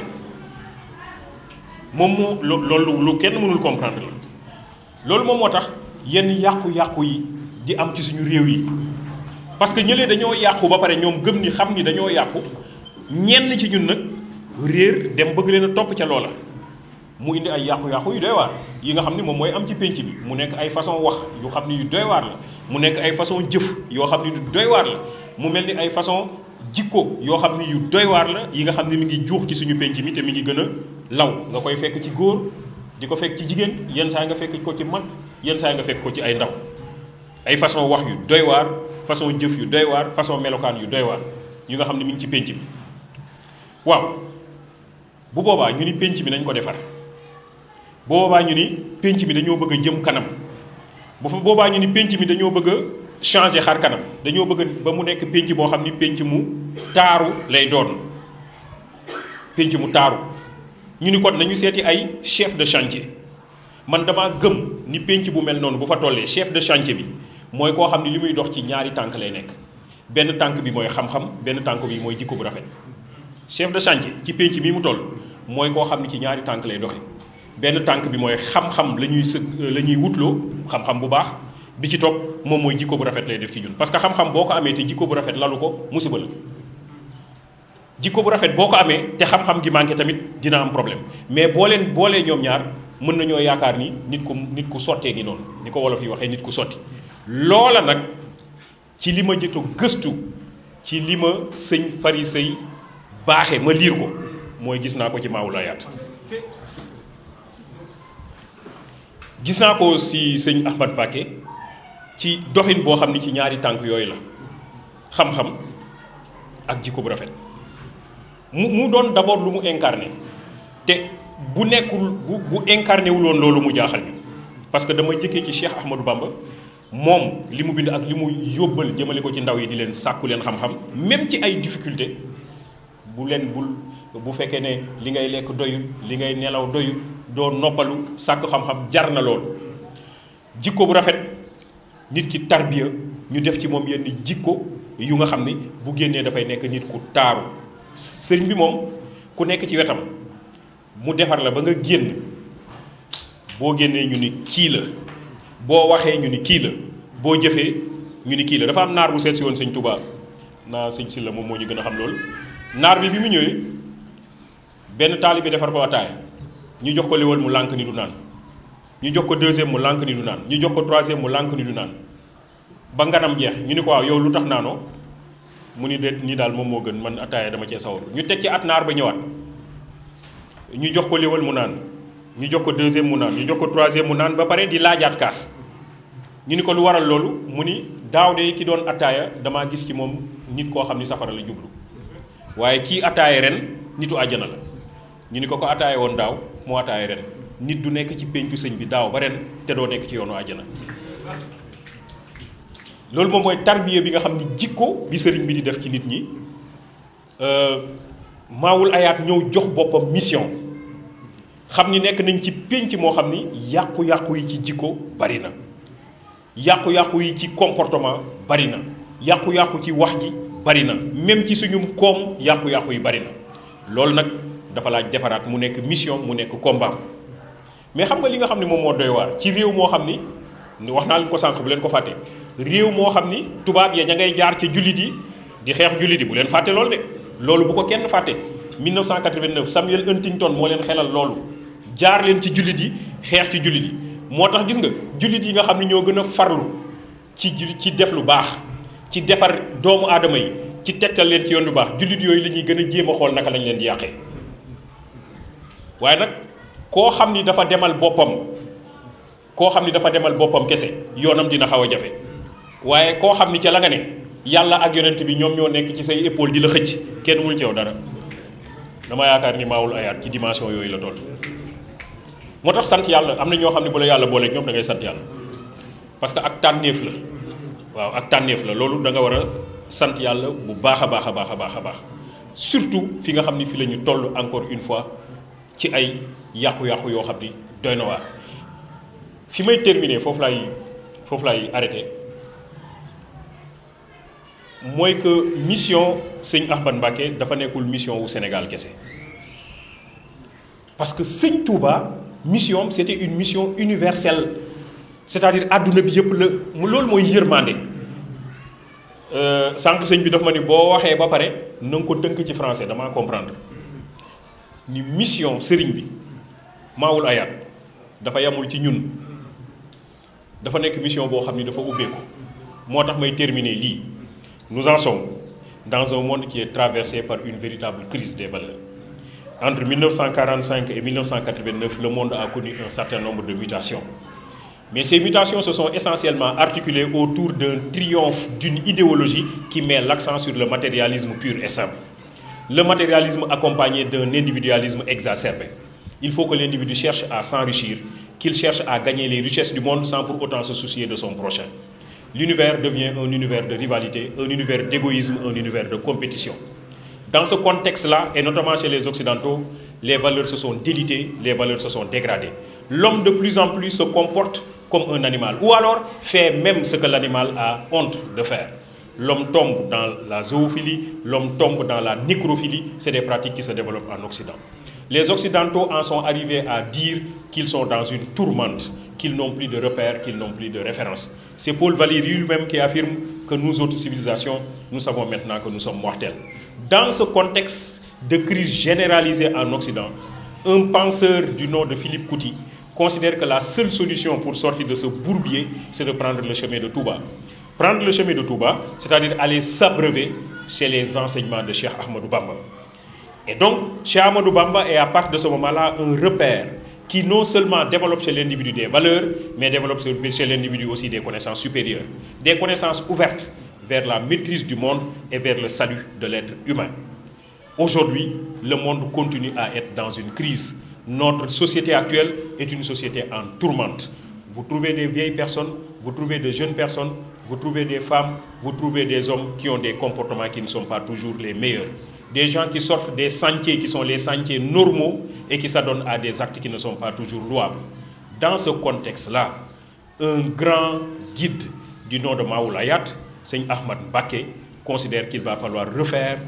moom moo loolu lu kenn mënul comprendre la loolu moom moo tax yenn yàqu-yàqu yi di am ci suñu réew yi parce que ñëlee dañoo yàqu ba pare ñoom gëm ni xam ni dañoo yàqu ñenn ci ñun nag réer dem bëgg leen a topp ca loola mu indi ay yàqu-yàqu yu doy waar yi nga xam ni moom mooy am ci pénc bi mu nekk ay façon wax yu xam ni yu doy waar la mu nekk ay façon jëf yoo xam ni yu doy waar la mu mel ni ay façon jikko yoo xam ni yu doy waar la yi nga xam ni mi ngi juux ci suñu pénc mi te mi ngi gën a law nga koy fekk ci góor di ko fekk ci jigéen yenn saa nga fekk ko ci mag yenn saa nga fekk ko ci ay ndaw ay façon wax yu doy waar façon jëf yu doy waar façon melokaan yu doy waar yu nga xam ne mi ngi ci pénc bi waaw bu boobaa ñu ni pénc bi nañ ko defar bu boobaa ñu ni pénc bi dañoo bëgg a jëm kanam bu fa boobaa ñu ni pénc mi dañoo bëgg a changer xar kanam dañoo bëgg ba mu nekk pénc boo xam ni pénc mu taaru lay doon pénc mu taaru ñu ni kon nañu seeti ay chef de chantier man damaa gëm ni pénc bu mel noonu bu fa tollee chef de chantier bi mooy koo xam ni li muy dox ci ñaari tànk lay nekk benn tànk bi mooy xam-xam benn tànk bi mooy jikko bu rafet chef de chantier ci pénc mi mu toll mooy koo xam ni ci ñaari tànk lay doxe benn tànk bi mooy xam-xam la ñuy wutloo xam-xam bu baax bi ci topp moom mooy jikko bu rafet lay def ci ñun parce que xam-xam boo ko amee te jikko bu rafet lalu ko musiba la jikko bu rafet boo ko amee te xam-xam gi manqué tamit dina am problème mais boolee ñoom ñaar mën nañoo yaakaar ni nit ku sottee ngi noonu ni ko wolof yi waxee nit ku sotti loola nag ci li ma jëto gëstu ci li ma sëñ Fari Sey baaxe ma liir ko mooy gis naa ko ci Maawulayaat gis naa ko si sëñ Ahmad Mbacké ci doxin boo xam ni ci ñaari tànk yooyu la xam-xam ak jikko bu rafet mu doon d'abord lu mu incarné te bu nekkul bu incarné wuloon loolu mu jaaxal ñu parce que dama jëkkee ci Cheikh Ahmadou Bamba moom li mu bind ak li mu yóbbal jëmale ko ci ndaw yi di leen sàkku leen xam-xam même ci ay difficulté bu fekkee ne li ngay lekk doyul li ngay nelaw doyul doo noppalu sàkk xam-xam jar na lool jikko bu rafet nit ki tarbiya ñu def ci moom yenn jikko yu nga xam ni bu génnee dafay nekk nit ku taaru sëriñ bi moom ku nekk ci wetam mu defar la ba nga génn boo génnee ñu ni kii la boo waxee ñu ni kii la boo jëfee ñu ni kii la dafa am naar bu seet si woon sëñ Touba naa sëñ Sylla moom moo ñu gën a xam loolu naar bi mu ñëwee benn taalibe defar ko ataaya ñu jox ko léwal mu lànk ni du naan ñu jox ko deuxième mu lànk ni du naan ñu jox ko troisième mu lànk ni du naan ba nganam jeex ñu ni ko waaw yow lu tax naanoo mu ni déet nii daal moom moo gën man ataaya dama cee sawar ñu teg ci at naar ba ñëwaat ñu jox ko léwal mu naan ñu jox ko deuxième mu naan ñu jox ko troisième mu naan ba pare di laajaat kaas ñu ni ko lu waral loolu mu ni daaw de ki doon ataaya damaa gis ci moom nit koo xam ni safara la jublu waaye kii ataaya ren nitu àjjana la ñu ni ko ataaya woon daaw moo ataaya ren nit du nekk ci péncu sëñ bi daaw ba ren te doo nekk ci yoonu àjjana. loolu moom mooy tarbiya bi nga xam ni jikko bi sëriñ bi di def ci nit ñi. Maawul Hayaat ñëw jox boppam mission xam ni nekk nañ ci pénc moo xam ni yàqu-yàqu yi ci jikko bari na, yàqu-yàqu yi ci comportement bari na, yàqu-yàqu ci wax ji bari na, même ci suñu koom yàqu-yàqu yi bari na. loolu nag dafa laaj defaraat mu nekk mission, mu nekk combat. mais xam nga li nga xam ne moom moo doy waar ci réew moo xam ni wax naa leen ko sànq bu leen ko fàtte, réew moo xam ni tubaab ya ña ngay jaar ca jullit yi di xeex jullit yi bu leen fàtte loolu de. loolu bu ko kenn fàtte 1989 Samuel Huntington moo leen xelal loolu jaar leen ci jullit yi xeex ci jullit yi. moo tax gis nga jullit yi nga xam ne ñoo gën a farlu ci def lu baax, ci defar doomu aadama yi, ci tegtal leen ci yoon lu baax, jullit yooyu la ñuy gën a jéem a xool naka lañ leen di yàqee. waaye nag koo xam ni dafa demal boppam kese yoonam dina xaw a jafe, waaye koo xam ni ca la nga ne yàlla ak yonent bi ñoom ñoo nekk ci say épaule di la xëcc kenn mënul ci yow dara. dama yaakaar ni Maawul Hayaat ci dimension yooyu la toll. moo tax sant yàlla am na ñoo xam ne bu la yàlla booleeg ñoom da ngay sant yàlla parce que ak tànneef la. waaw ak tànneef la loolu da nga war a sant yàlla bu baax a baax a baax a baax a baax surtout fi nga xam ni fi la ñu toll encore une fois ci ay yàqu-yàqu yoo xam ni doy na waar. fi may terminer foofu laay arrêté. mooy que mission sëñ Ahmad Mbacké dafa nekkul mission wu Sénégal kese parce que sëñ Touba mission c'était une mission universelle, c'est-à-dire àdduna bi yëpp la loolu mooy yërmande. sànq sëñ bi dafa ma ni boo waxee ba pare na nga ko tënk ci français damaa comprendre ni mission sëriñ bi Maawul Hayaat dafa yamul ci ñun, dafa nekk mission boo xam ni dafa ubbeeku. moo tax may terminer lii. Nous en sommes dans un monde qui est traversé par une véritable crise des valeurs. Entre 1945 et 1989, le monde a connu un certain nombre de mutations. Mais ces mutations se sont essentiellement articulées autour d'un triomphe d'une idéologie qui met l'accent sur le matérialisme pur et simple. Le matérialisme accompagné d'un individualisme exacerbé. Il faut que l'individu cherche à s'enrichir, qu'il cherche à gagner les richesses du monde sans pour autant se soucier de son prochain. L'univers devient un univers de rivalité, un univers d'égoïsme, un univers de compétition. Dans ce contexte-là, et notamment chez les Occidentaux, les valeurs se sont délitées, les valeurs se sont dégradées. L'homme de plus en plus se comporte comme un animal, ou alors fait même ce que l'animal a honte de faire. L'homme tombe dans la zoophilie, l'homme tombe dans la nécrophilie, c'est des pratiques qui se développent en Occident. Les Occidentaux en sont arrivés à dire qu'ils sont dans une tourmente, qu'ils n'ont plus de repères, qu'ils n'ont plus de références. C'est Paul Valéry lui-même qui affirme que nous autres civilisations, nous savons maintenant que nous sommes mortels. Dans ce contexte de crise généralisée en Occident, un penseur du nom de Philippe Couti considère que la seule solution pour sortir de ce bourbier, c'est de prendre le chemin de Touba. Prendre le chemin de Touba, c'est-à-dire aller s'abreuver chez les enseignements de Cheikh Ahmadou Bamba. Et donc, Cheikh Ahmadou Bamba est à partir de ce moment-là un repère qui non seulement développe chez l'individu des valeurs, mais développe chez l'individu aussi des connaissances supérieures, des connaissances ouvertes vers la maîtrise du monde et vers le salut de l'être humain. Aujourd'hui, le monde continue à être dans une crise. Notre société actuelle est une société en tourmente. Vous trouvez des vieilles personnes, vous trouvez de jeunes personnes, vous trouvez des femmes, vous trouvez des hommes qui ont des comportements qui ne sont pas toujours les meilleurs. Des gens qui sortent des sentiers qui sont les sentiers normaux et qui s'adonnent à des actes qui ne sont pas toujours louables. Dans ce contexte-là, un grand guide du nom de Maawul Hayaat, Seigne Ahmad Mbacké, considère qu'il va falloir refaire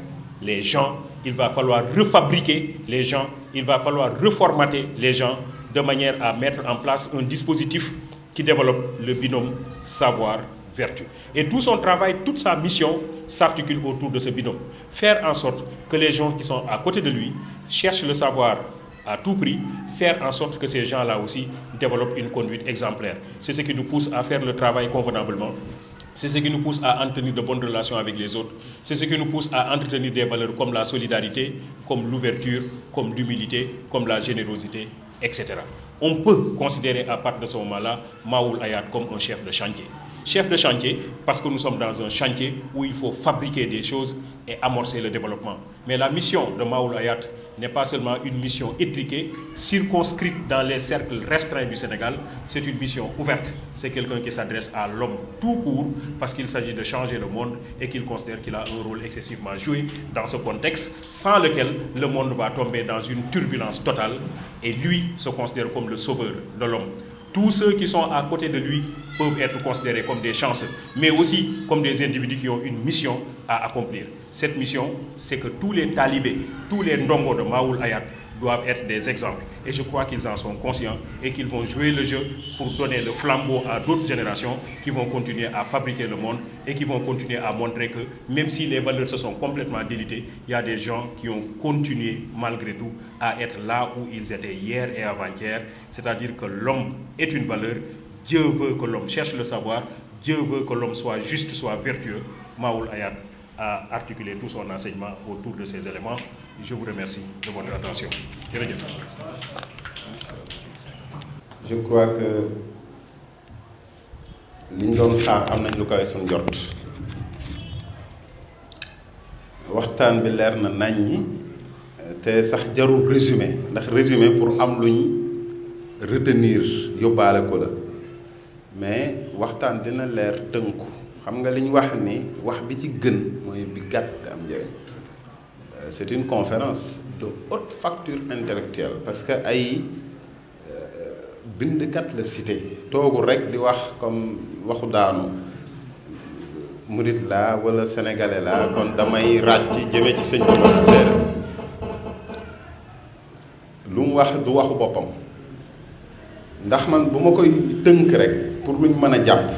les gens, il va falloir refabriquer les gens, il va falloir reformater les gens de manière à mettre en place un dispositif qui développe le binôme savoir-vertu. Et tout son travail, toute sa mission s'articule autour de ce binôme. Faire en sorte que les gens qui sont à côté de lui cherchent le savoir à tout prix, faire en sorte que ces gens-là aussi développent une conduite exemplaire. C'est ce qui nous pousse à faire le travail convenablement. C'est ce qui nous pousse à entretenir de bonnes relations avec les autres. C'est ce qui nous pousse à entretenir des valeurs comme la solidarité, comme l'ouverture, comme l'humilité, comme la générosité, etc. On peut considérer à partir de ce moment-là Maawul Hayaat comme un chef de chantier. Chef de chantier parce que nous sommes dans un chantier où il faut fabriquer des choses et amorcer le développement. Mais la mission de Maawul Hayaat n'est pas seulement une mission étriquée, circonscrite dans les cercles restreints du Sénégal, c'est une mission ouverte. C'est quelqu'un qui s'adresse à l'homme tout court parce qu'il s'agit de changer le monde et qu'il considère qu'il a un rôle excessivement joué dans ce contexte sans lequel le monde va tomber dans une turbulence totale et lui se considère comme le sauveur de l'homme. Tous ceux qui sont à côté de lui peuvent être considérés comme des chanceux, mais aussi comme des individus qui ont une mission à accomplir. Cette mission, c'est que tous les talibés, tous les ndongos de Maoul Hayat doivent être des exemples. Et je crois qu'ils en sont conscients et qu'ils vont jouer le jeu pour donner le flambeau à d'autres générations qui vont continuer à fabriquer le monde et qui vont continuer à montrer que même si les valeurs se sont complètement délitées, il y a des gens qui ont continué malgré tout à être là où ils étaient hier et avant-hier. C'est-à-dire que l'homme est une valeur. Dieu veut que l'homme cherche le savoir. Dieu veut que l'homme soit juste, soit vertueux. Maoul Hayat a articulé tout son enseignement autour de ces éléments. Je vous remercie de votre attention. Je crois que li ñu doon xaar am nañ lu kawe suñ jot waxtaan bi leer na nañ ñi te sax jarul résumé ndax résumé pour am luñ retenir yóbbaale ko la mais waxtaan dina leer tënku xam nga li ñu wax ni wax bi ci gën mooy bi gàtt am njëriñ. C'est une conférence de haute facture intellectuelle parce que ay bindkat la cité toogul rek di wax comme waxu daanu murit laa wala sénégalais laa kon damay ràcc jëme ci sëñ bi wax lu mu wax du waxu boppam ndax man bu ma koy tënk rek pour luñ mën a jàpp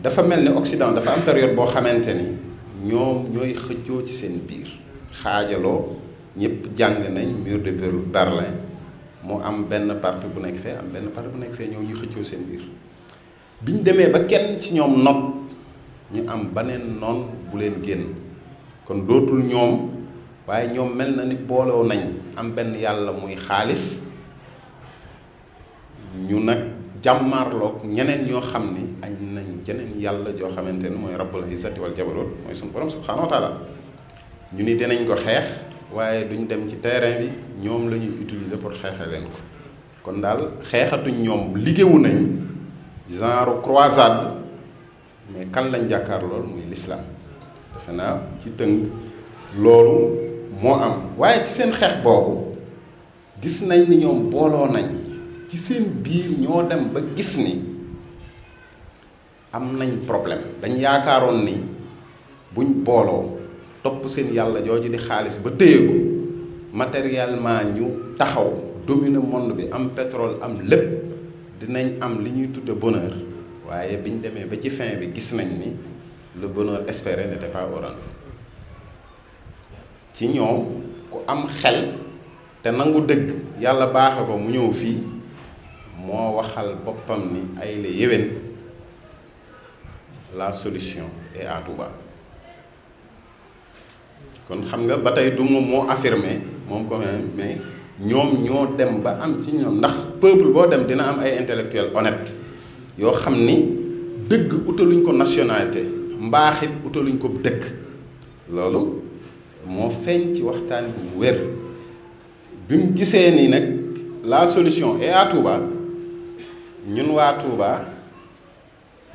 dafa mel ni Occident dafa am période boo xamante ni ñoom ñooy xëccoo ci seen biir xaajaloo ñëpp jàng nañ mur de Berlin mu am benn parti bu nekk fee am benn parti bu nekk fee ñoo ñuy xëccoo seen biir bi ñu demee ba kenn ci ñoom not ñu am beneen noon bu leen génn kon dootul ñoom waaye ñoom mel na ni booloo nañ am benn yàlla muy xaalis ñu nag jàmmaarloog ñeneen ñoo xam ni añ nañ jeneen yàlla joo xamante ne mooy rabbul izzati wal jabarut mooy suñu borom subhanahu wa taala ñu ni dinañ ko xeex waaye duñ dem ci terrain bi ñoom la ñuy utiliser pour xeexe leen ko kon daal xeexatuñ ñoom liggéeyu nañ genre croisade mais kan lañ jàkkaar lool muy l'islam defe naa ci tënk loolu moo am waaye ci seen xeex boobu gis nañ ni ñoom booloo nañ ci seen biir ñoo dem ba gis ni am nañ problème dañ yaakaaroon ni buñ booloo topp seen yàlla jooju di xaalis ba téye ko matériellement ñu taxaw dominer monde bi am pétrole am lépp dinañ am li ñuy tudde bonheur waaye biñ demee ba ci fin bi gis nañ ni le bonheur espéré n'était pas au rendez-vous ci ñoom ku am xel te nangu dëgg yàlla baaxe ko mu ñëw fii moo waxal boppam ni ay la yéwén la solution est à Touba kon xam nga ba tey du moom moo affirmé moom quand même mais ñoom ñoo dem ba am ci ñoom ndax peuple boo dem dina am ay intellectuels honnêtes yoo xam ni dëgg utaluñ ko nationalité mbaaxit utaluñ ko dëkk loolu moo feeñ ci waxtaan bu wér bi mu gisee ni nag la solution est à Touba ñun waa Touba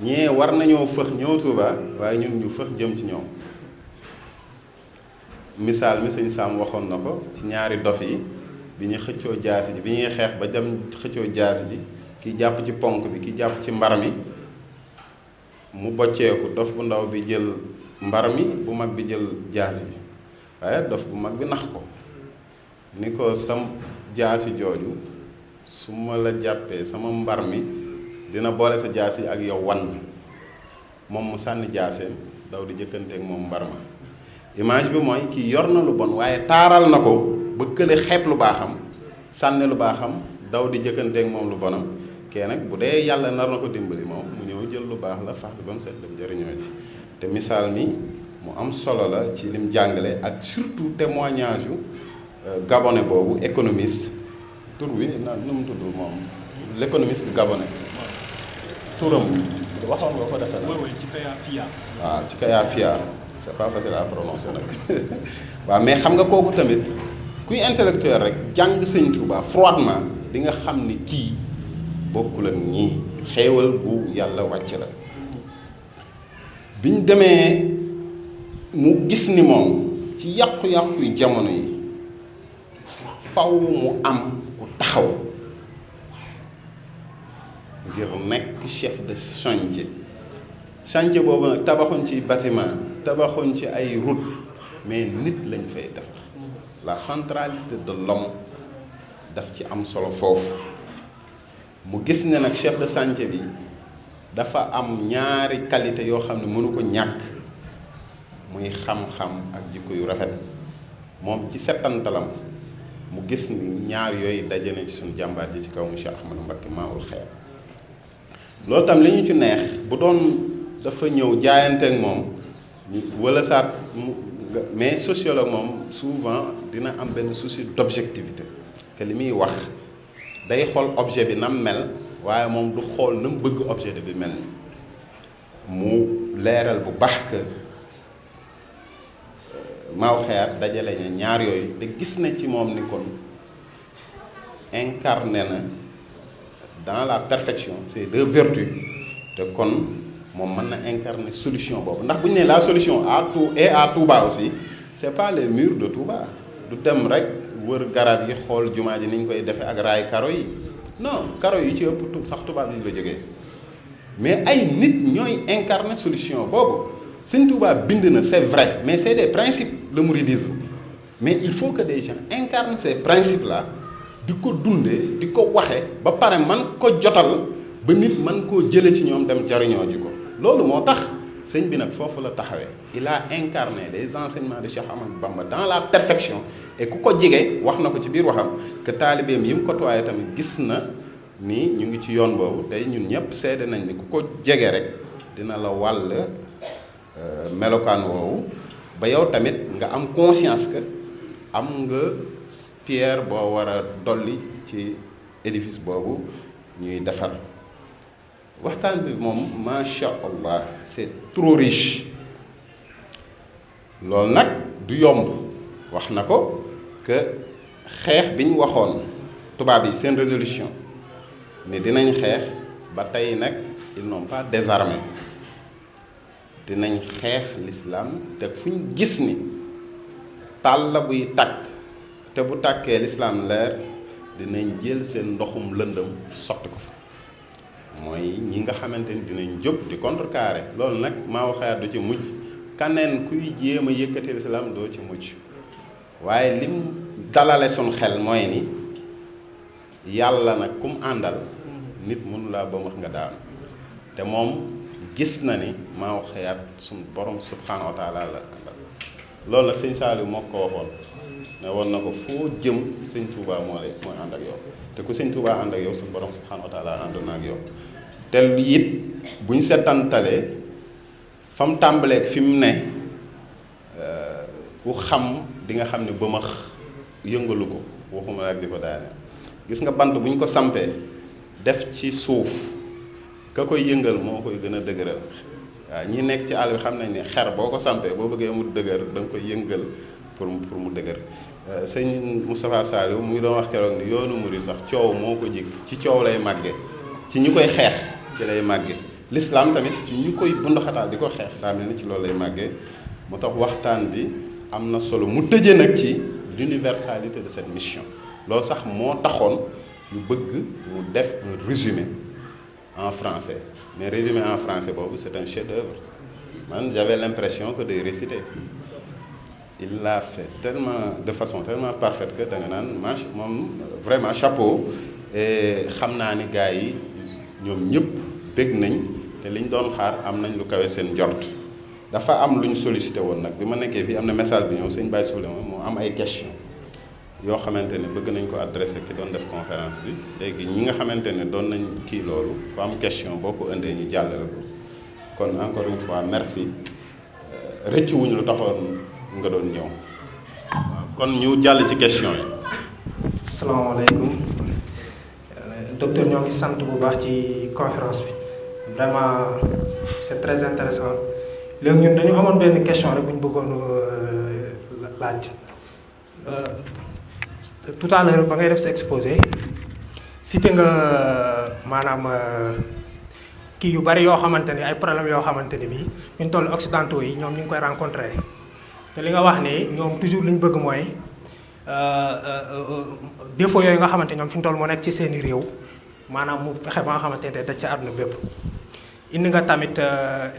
ñee war nañoo fëx ñëw Touba waaye ñun ñu fëx jëm ci ñoom misaal mi sëñ Sam waxoon na ko ci ñaari dof yi bi ñuy xëccoo jaasi ji bi ñuy xeex ba dem xëccoo jaasi ji ki jàpp ci ponk bi ki jàpp ci mbar mi mu bocceeku dof bu ndaw bi jël mbar mi bu mag bi jël jaasi ji waaye dof bu mag bi nax ko ni ko sam jaasi jooju su ma la jàppee sama mbar mi dina boole sa jaasi ak yow wan moom mu sànni jaaseem daw di jëkkanteeg moom mbar ma image bi mooy kii yor na lu bon waaye taaral na ko ba kële xeeb lu baaxam sànni lu baaxam daw di jëkkanteeg moom lu bonam kee nag bu dee yàlla nar na ko dimbali moom mu ñëw jël lu baax la fax ba mu set dem jëriñoo ji te misaal mi mu am solo la ci lim jàngale ak surtout témoignage yu gabonais boobu économiste tur wi nu mu tudd moom l'économiste gabonais turam waxoon nga ko defe na ci Kaya Fiya waaw ci Kaya Fiya c'est pas facile à prononcer nag waaw mais xam nga kooku tamit kuy intellectuel rek jàng sëñ Touba froidement di nga xam ni kii bokkul ak ñii xéewal bu yàlla wàcc la biñ demee mu gis ni moom ci yàqu-yàqu yu jamono yi faw mu am ku taxaw ngir nekk chef de chantier boobu nag tabaxuñ ci bâtiment tabaxuñ ci ay route mais nit lañ fay def la centralité de l'homme daf ci am solo foofu mu gis ne nag chef de chantier bi dafa am ñaari qualité yoo xam ne mënu ko ñàkk muy xam-xam ak jikko yu rafet moom ci settantalam mu gis ni ñaar yooyu daje na ci suñu jàmbaar ji ci kaw monsieur Ahmadou Mbacké Maoul Xeer loolu tam li ñu ci neex bu doon dafa ñëw jaayanteek moom wala saat mais sociologue moom souvent dina am benn souci d'objectivité que li muy wax day xool objet bi nam mel waaye moom du xool na mu bëgg objet bi mel ni mu leeral bu baax que Maoul Xeer dajale na ñaar yooyu te gis na ci moom ni kon incarné na dans la perfection ces deux vertus te kon moom mën na incarner solution boobu ndax bu ñu nee la solution à tout et à Touba aussi c'est pas les murs de Touba du dem rek wër garab yi xool jumaa ji ni ñu koy defee ak raay karo yi non karo yi ci ëpp sax Touba bi ñu la jógee mais ay nit ñooy incarner solution boobu Sëñ Touba bind na c'est vrai mais c'est des principes le mouridisme mais il faut que des gens incarnent ces principes là di ko dundee di ko waxee ba pare man ko jotal ba nit man koo jële ci ñoom dem jariñoo ji ko loolu moo tax sëñ bi nag foofu la taxawee il a incarné les enseignements de Cheikh Ahmadou Bamba dans la perfection et ku ko jege wax na ko ci biir waxam que taalibeem yi mu côtoyé tamit gis na ni ñu ngi ci yoon boobu tey ñun ñëpp seede nañ ni ku ko jege rek dina la wàll melokaan woowu ba yow tamit nga am conscience que am nga pierre boo war a dolli ci édifice boobu ñuy defar waxtaan bi moom macha allah c'est trop riche loolu nag du yomb wax na ko que xeex bi ñu waxoon tubaab yi seen résolution ni dinañ xeex ba tey nag ils n'ont pas désarmé dinañ xeex l'islam te fu ñu gis ni tàll la buy tàkk te bu tàkkee l'islam leer dinañ jël seen ndoxum lëndëm sotti ko fa mooy ñi nga xamante ni dinañ jóg di contrecarrer loolu nag Maoul Xeer du ci mujj kaneen kuy jéem a yëkkati l'islam doo ci mujj waaye lim dalale suñ xel mooy ni yàlla nag kum àndal nit mënu laa ba wax nga daanu te moom gis na ni Maoul Xeer suñ borom subhanahu wa taala la àndal loolu nag sëñ Saliou moo ko waxoon ne woon na ko foo jëm sëñ Touba mooy ànd ak yow te ku sëñ Touba ànd ak yow suñ borom subhanahu wa taala ànd na ak yow te it buñ setantalee fa mu tàmbaleeg fi mu ne ku xam di nga xam ne ba ma yëngalu ko waxuma la ak di ko daane gis nga bant bu ñu ko sampee def ci suuf ka koy yëngal moo koy gën a dëgëral waaw ñi nekk ci àll bi xam nañ ne xer boo ko sampee boo bëggee mu dëgër da nga koy yëngal pour mu dëgër sëñ Moustapha Saliou mu ngi doon wax keroog ni yoonu murid sax coow moo ko jig ci coow lay màgge ci ñu koy xeex ci lay màgge l'islam tamit ci ñu koy bunduxataal di ko xeex daa mel ni ci loolu lay màggee moo tax waxtaan bi am na solo mu tëje nag ci l'universalité de cette mission loolu sax moo taxoon ñu bëgg mu def un résumé en français mais résumé en français boobu c'est un chef-d'œuvre man j'avais l'impression que de réciter il l'a fait tellement de façon tellement parfaite que da nga naan moom vraiment chapeau et xam naa ni gars yi ñoom ñëpp bég nañ te liñ doon xaar am nañ lu kawe seen njort dafa am lu ñu sollicité woon nag bi ma nekkee fii am na message bi ñëw sëñ Baye Souley moo am ay questions yoo xamante ne bëgg nañ ko adressé ci doon def conférence bi léegi ñi nga xamante ne doon nañ kii loolu bu am question boo ko indee ñu jàllale ko kon encore une fois merci rëcc wuñu lu taxoon nga doon ñëw kon ñu jàll ci question yi. asalaamaaleykum docteur ñoo ngi sant bu baax ci conférence bi vraiment c'est très intéressant léegi ñun dañu amoon benn question rek bu ñu bëggoon laaj tout à l'heure ba ngay def sa exposé cité nga maanaam kii yu bari yoo xamante ni ay problèmes yoo xamante ni bii ñun toll occidentaux yi ñoom ñu ngi koy rencontré te li nga wax ni ñoom toujours li ñu bëgg mooy défaut yooyu nga xamante ñoom fi ñu toll moo nekk ci seeni réew maanaam mu fexe ba nga xamante ne daj ci àdduna bépp. indi nga tamit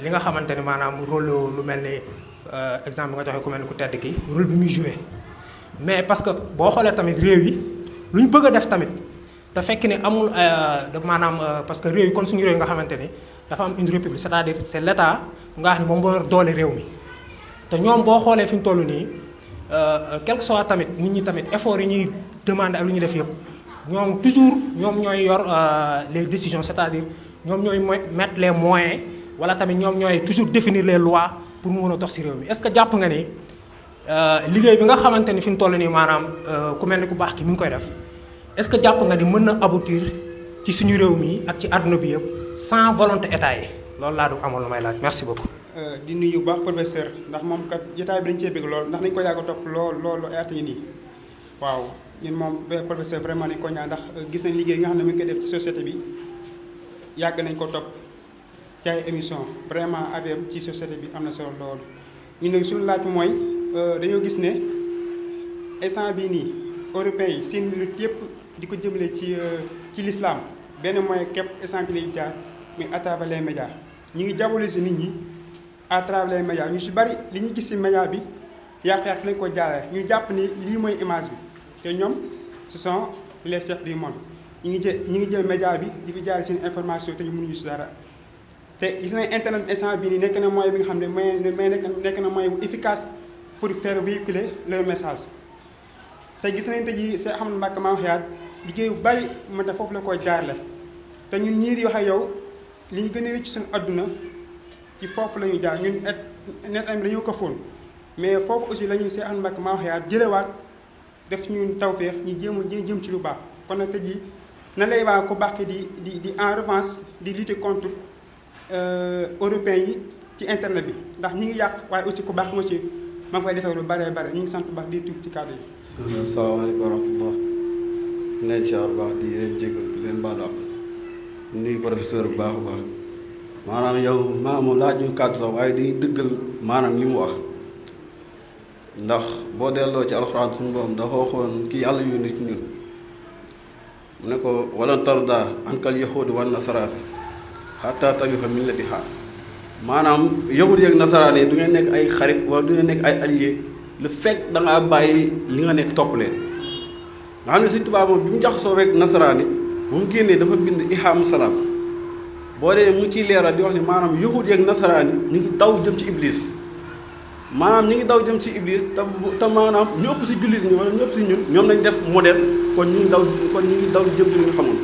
li nga xamante ni maanaam rôle lu mel ni exemple bi nga joxe ku mel ni ku tedd ki rôle bi muy joué mais parce que boo xoolee tamit réew yi lu ñu bëgg a def tamit te fekk ni amul maanaam parce que réew yi kon suñu réew yi nga xamante ni dafa am une république c'est-à-dire c'est l'état nga xam ni moom moo doole réew mi te ñoom boo xoolee fi ñu toll nii quel que soit tamit nit ñi tamit effort yi ñuy demander ak lu ñuy def yëpp ñoom toujours ñoom ñooy yor les décisions c'est-à-dire ñoom ñooy mettre les moyens wala tamit ñoom ñooy toujours définir les lois pour mu mën a dox ci réew mi est-ce que jàpp nga ni liggéey bi nga xamante ni fi mu toll nii maanaam ku mel ni ku baax ki mi ngi koy def est-ce que jàpp nga ni mën na aboutir ci suñu réew mi ak ci àdduna bi yëpp sans volonté état yi loolu laa du amoon lu may laaj merci beaucoup. di nuyu bu baax professeur ndax moom kat jotaay bi dañu cee bëgg lool ndax dañu ko yàgg a topp loolu ay at yi nii waaw ñun moom professeur vraiment dañu ko ñaan ndax gis nañ liggéey nga xam ne mu ngi koy def ci société bi yàgg nañ ko topp ci ay émission vraiment ABM ci société bi am na solo loolu ñun nag suñu laaj mooy dañoo gis ne instant bii nii européens yi seen lutte yëpp di ko jëmale ci l'islam benn mooy képp instant bi lay jaar mais à travers les médias ñu ngi diaboliser nit ñi à travers les médias ñu si bari li ñu gis ci média bi yàq-yàq lañ ko jaaree ñu jàpp ni lii mooy image bi te ñoom ce sont les chefs du monde ñu ngi jël média bi di fi jaaree seen information te ñu mënuñu si dara te gis nañ internet instant bii nii nekk na moyen bi nga xam ne nekk na moyen bu efficace pour faire véhiculer leur message te gis nañ te ji see xam ne Mbàkke maa waxaat liggéey bu bari mën na foofu la koy jaarale te ñun ñii di wax ak yow li ñu gën a rëcc suñu adduna ci foofu la ñuy jaar ñun net am dañoo ko fóon mais foofu aussi la ñuy see xam Mbàkke maa waxaat jëlewaat def ñu tawféex ñu jëm ci lu baax kon nag te ji na lay waa ko baax di en revanche di lutter contre européens yi ci internet bi ndax ñi ngi yàq waaye aussi ku baax mo ci ma ngi fay defee lu bare ñu ngi sant bu baax di tuub ci kàddu yi. asalaamaaleykum wa rahmatullah ñu leen siyaar bu baax di leen jégal di leen baal àq nuyu professeur bu baax a baax maanaam yow maanaam laaju kàddu sax waaye dañuy dëggal maanaam li mu wax ndax boo delloo ci alxuraan suñu borom dafa waxoon ki yàlla yónni ci ñun mu ne ko walan tarda ankal yahuud wan nasaraan xataa tabi'a millatahaa maanaam yahud yeeg nasaraan yi du ngeen nekk ay xarit wala du ngeen nekk ay alliés le fekk da ngaa bàyyi li nga nekk topp leen nga xam ne Sëñ Tuubaa moom bi mu jaxasoo rek nasaraan yi bu mu génnee dafa bind ihaamu salaam boo dee mu ciy leeral di wax ni maanaam yahud yeeg nasaraan yi ñu ngi daw jëm ci iblis maanaam ñu ngi daw jëm ci iblis te maanaam ñu ëpp si jullit ñi wala ñu ëpp si ñun ñoom lañ def modèle kon ñu ngi daw jëm ci li ñu xamul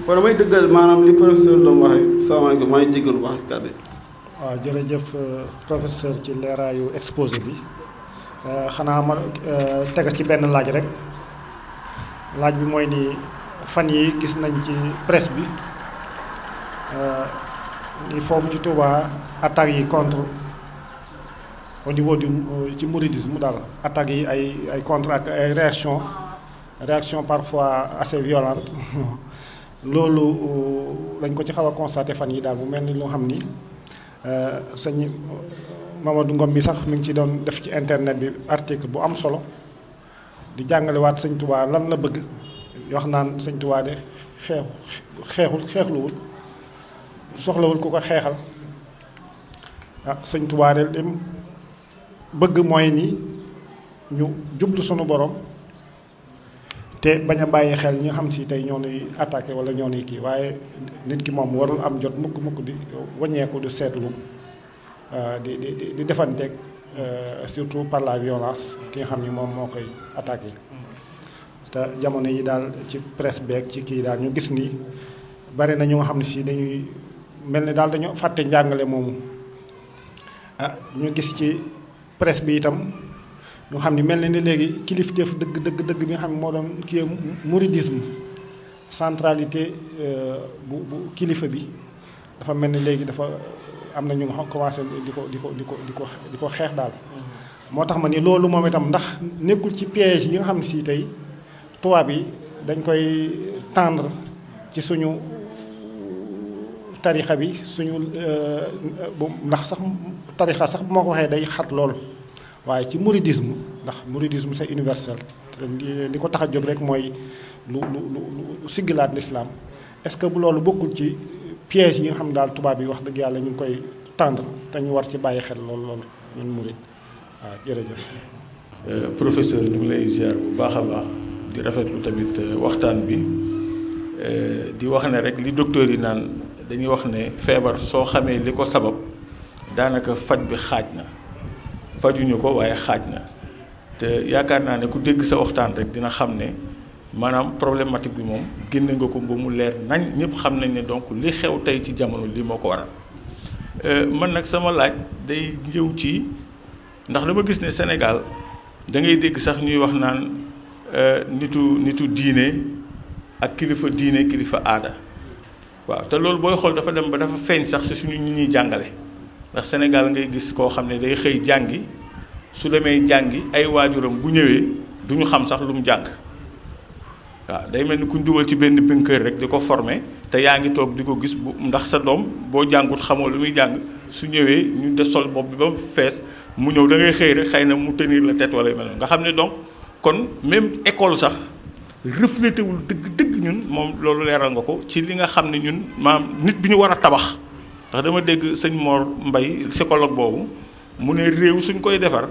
kon damay dëggal maanaam li professeur doon wax rek salaamaaleykum maa ngi jégalu bu baax si kàddu yi. waaw jërëjëf professeur ci leeraayu exposé bi xanaa ma tegal ci benn laaj rek laaj bi mooy ni fan yi gis nañ ci presse bi ni foofu ci Touba attaques yi contre au niveau du ci mouridisme daal attaques yi ay contre ak ay réaction parfois assez violente loolu dañ ko ci xaw a constaté fan yi daal mu mel ni loo xam ni sëñ Mamadou Ngom bi sax mi ngi ci doon def ci internet bi article bu am solo di jàngalewaat sëñ Touba lan la bëgg wax naan sëñ Touba de xeexluwul soxlawul ku ko xeexal sëñ Touba de lim bëgg mooy ni ñu jublu sunu borom te bañ a bàyyi xel ñi nga xam si tey ñoo nuy attaqué wala ñoo nuy kii waaye nit ki moom warul am jot mukk di wàññeeku di seetlu di defanteeg surtout par la violence ki nga xam ni moom moo koy attaqué te jamono yi daal ci presse beeg ci kii daal ñu gis ni bari na ñu nga xam ne si dañuy mel ni daal dañoo fàtte njàngale moomu ñu gis ci presse bi itam ñu xam ni mel na ni léegi kilifteef dëgg bi nga xam ne moo doon kii mouridisme centralité bu kilifa bi dafa mel ni léegi dafa am na ñu nga commencé di ko xeex daal. moo tax ma ni loolu moom itam ndax nekkul ci piège yi nga xam ne si tey tubaab yi dañ koy tendre ci suñu tarixa bi suñu ndax sax tarixa sax bu ma ko waxee day xat lool waaye ci mouridisme ndax mouridisme c'est universel te li ko tax a jóg rek mooy lu siggilaat l'islam est-ce que bu loolu bokkul ci piège yi nga xam ne daal tubaab yi wax dëgg yàlla ñu ngi koy tendre te ñu war ci bàyyi xel loolu ñun murid waaw jërëjëf. professeur ñu ngi lay ziar bu baax a baax di rafetlu tamit waxtaan bi di wax ne rek li docteur yi naan dañuy wax ne feebar soo xamee li ko sabab daanaka faj bi xaaj na fajuñu ko waaye xaaj na te yaakaar naa ne ku dégg sa waxtaan rek dina xam ne maanaam problématique bi moom génne nga ko ba mu leer nañ ñëpp xam nañ ne donc li xew tey ci jamono li moo ko waral man nag sama laaj day ñëw ci ndax dama gis ne Sénégal da ngay dégg sax ñuy wax naan nitu diine ak kilifa diine kilifa aada waaw te loolu booy xool dafa dem ba dafa feeñ sax si suñu ñi ñuy jàngale ndax Sénégal ngay gis koo xam ne day xëy jàngi su demee jàngi ay waajuram bu ñëwee du ñu xam sax lu mu jàng waaw day mel ni kuñ dugal ci benn bunker rek di ko former te yaa ngi toog di ko gis bu ndax sa doom boo jàngut xamoo lu muy jàng su ñëwee ñu def sol bopp bi ba mu fees mu ñëw da ngay xëy rek xëy na mu tenir la tête wala yu mel noonu nga xam ne donc kon même école sax reflété wul dëgg ñun moom loolu leeral nga ko ci li nga xam ne ñun maam nit bi ñu war a tabax ndax dama dégg sëñ Mor Mbaye psychologue boobu mu ne réew suñ koy defar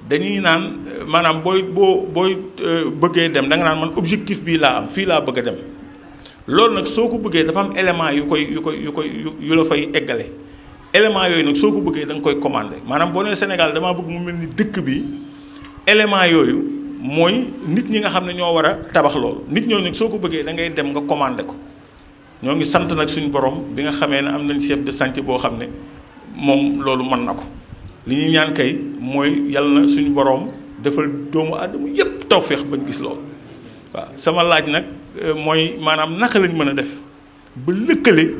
dañuy naan maanaam booy bëggee dem da nga naan man objectif bii laa am fii laa bëgg a dem loolu nag soo ko bëggee dafa am élément yu la fay eggale élément yooyu nag soo ko bëggee da nga koy commandé maanaam boo nee Sénégal damaa bëgg mu mel ni dëkk bi élément yooyu mooy nit ñi nga xam ne ñoo war a tabax loolu nit ñooñu nag soo ko bëggee da ngay dem nga commandé ko ñoo ngi sant nag suñu borom bi nga xamee ne am nañ chef de chantier boo xam ne moom loolu mën na ko li ñuy ñaan kay mooy yàlla na suñu borom defal doomu aadama yépp tawféex bañ gis loolu waaw sama laaj nag mooy maanaam naka lañ mën a def ba lëkkale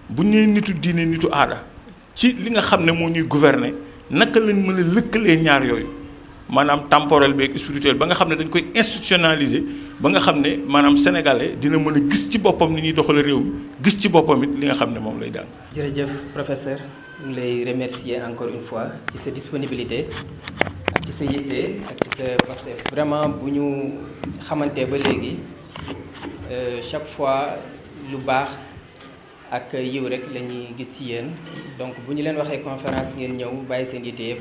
bu ñuy nitu diine nitu aada ci li nga xam ne moo ñuy gouverner naka lañ mën a lëkkalee ñaar yooyu maanaam temporel beeg spirituel ba nga xam ne dañ koy institutionnaliser ba nga xam ne maanaam sénégalais dina mën a gis ci boppam ni ñuy doxale réew mi gis ci boppam it li nga xam ne moom lay jàng. jërëjëf professeur ñu ngi lay remercier encore une fois ci sa disponibilité ak ci sa yitte ak ci sa Pastef vraiment bu ñu xamante ba léegi chaque fois lu baax ak yiw rek la ñuy gis ci yéen donc bu ñu leen waxee conférence ngeen ñëw bàyyi seen yitte yëpp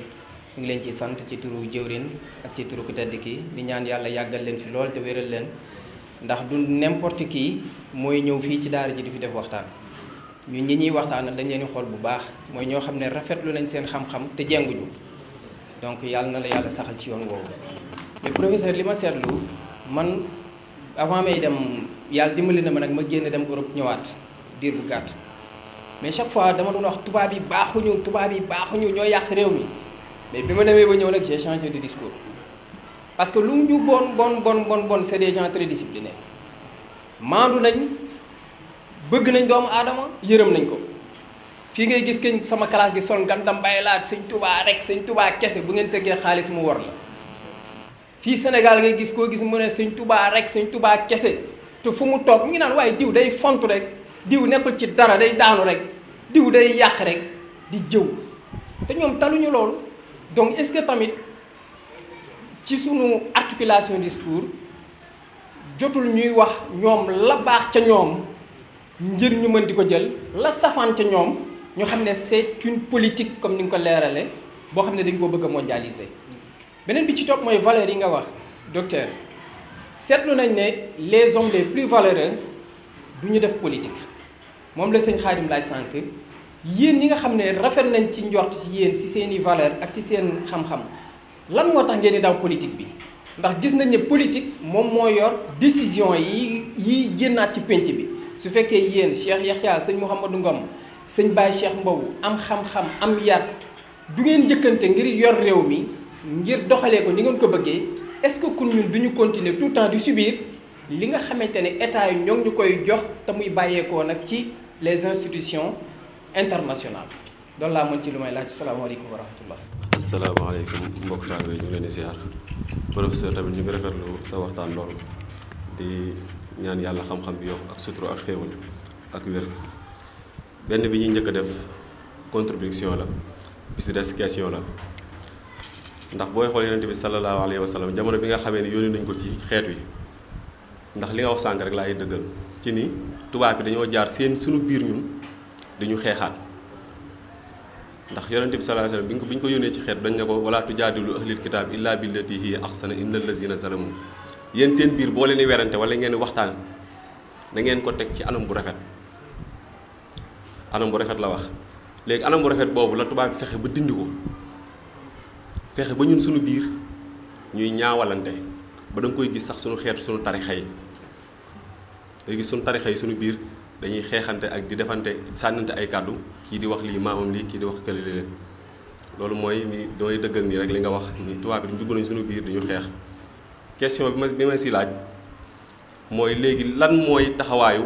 ñu ngi leen ci sant ci turu jëwrin ak ci turu ku tedd ki di ñaan yàlla yàggal leen fi lool te wéral leen ndax du n'importe qui mooy ñëw fii ci daara ji di fi def waxtaan ñun ñi ñuy waxtaanal dañ leen di xool bu baax mooy ñoo xam ne rafetlu nañ seen xam-xam te jenguñu donc yàlla na la yàlla saxal ci yoon woowu mais professeur li ma seetlu man avant may dem yàlla dimbali na ma nag ma génn dem Europe ñëwaat diir bu gàtt mais chaque fois dama doon wax tubaab yi baaxuñu ñoo yàq réew mi mais bi ma demee ba ñëw nag j'ai changé de discours parce que lu ñu bon c'est des gens très disciplinés maandu nañ bëgg nañ doomu aadama yërëm nañ ko fii ngay gis keñ sama classe gi sol ngandam bàyyi laat sëñ tubaa rek sëñ tubaa kese bu ngeen seggee xaalis mu war la fii Sénégal ngay gis koo gis mu ne sëñ tubaa rek sëñ tubaa kese te fu mu toog mu ngi naan waaye diw day font rek diw nekkul ci dara day daanu rek diw day yàq rek di jëw te ñoom taluñu loolu donc est-ce que tamit ci sunu articulation discours jotul ñuy wax ñoom la baax ca ñoom ngir ñu mën di ko jël la safaan ca ñoom ñu xam ne c'est une politique comme ni nga ko leerale boo xam ne dañ ko bëgg a mondialiser. beneen bi ci topp mooy valeurs yi nga wax docteur seetlu nañ ne les hommes les plus valeureux du ñu def politique moom la sëñ Xaadim laaj sànq yéen ñi nga xam ne rafet nañ ci njort ci yéen ci seeni valeur ak ci seen xam-xam lan moo tax ngeen di daw politique bi ndax gis nañ ne politique moom moo yor décision yi génnaat ci pénc bi su fekkee yéen Cheikh Yaxya sëñ Mouhamadou Ngom sëñ Baye Cheikh Mbow am xam-xam am yar du ngeen njëkkante ngir yor réew mi ngir doxalee ko ni ngeen ko bëggee est-ce que kun ñun du ñu continuer tout le temps di subir li nga xamante ne état yi ñoo ngi ñu koy jox te muy bàyyeekoo nag ci les institutions internationales loolu laa mën ci lu may laaj salaamaaleykum wa rahmatullah. asalaamaaleykum mbokk taalibe yi ñu ngi leen di ziar professeur tamit ñu ngi rafetlu sa waxtaan lool di ñaan yàlla xam-xam bi yokk ak sutura ak xéewal ak wér. benn bi ñuy njëkk a def contribution la bi si des question la ndax booy xool yonent bi sallallahu alayhi wa sallam jamono bi nga xamee ni yónni nañ ko ci xeet wi ndax li nga wax sànq rek laay dëggal ci ni tubaab bi dañoo jaar suñu biir ñun dañu xeexaat ndax yonent bi sallallahu alayhi wa sallam bi ñu ko yónnee ci xeet dañ ne ko wala tujaadilu ahlil kitaab illa billati hiya ahsana innal lazina zalamu yéen seen biir boo leen di werante wala ngeen waxtaan da ngeen ko teg ci anam bu rafet anam bu rafet la wax léegi anam bu rafet boobu la tubaab bi fexe ba dindi ko fexe ba ñun suñu biir ñuy ñaawalante ba da nga koy gis sax suñu xeetu suñu tarixa yi day gis suñu tarixa yi suñu biir dañuy xeexante ak di defante sànnante ay kàddu kii di wax lii maamam lii kii di wax kële leen loolu mooy ni damay dëggal nii rek li nga wax ni tubaab bi dugg nañ suñu biir dañu xeex. question bi ma si laaj mooy léegi lan mooy taxawaayu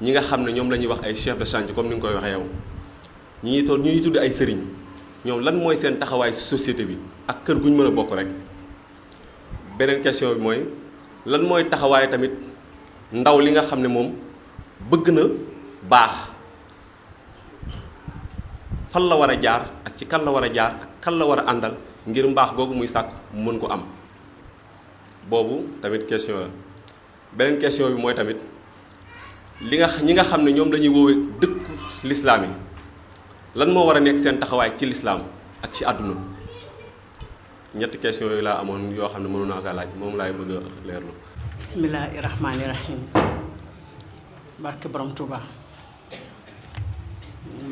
ñi nga xam ne ñoom la ñuy wax ay chef de chantier comme ni nga koy waxee yow ñi ñuy tudd ay sëriñ ñoom lan mooy seen taxawaay si société bi ak kër gu ñu mën a bokk rek. beneen question bi mooy lan mooy taxawaay tamit ndaw li nga xam ne moom bëgg na baax fan la war a jaar ak ci kan la war a jaar ak kan la war a àndal ngir mbaax googu muy sàkk mu mën ko am boobu tamit question la. beneen question bi mooy tamit ñi nga xam ne ñoom lañuy woowee dëkku lislaam yi lan moo war a nekk seen taxawaay ci lislaam ak ci àdduna ñetti question yooyu laa amoon yoo xam ne mënu naa kaa laaj moom laay bëgg a leerlu. bismillaahi rahmaani rahiim barke borom Touba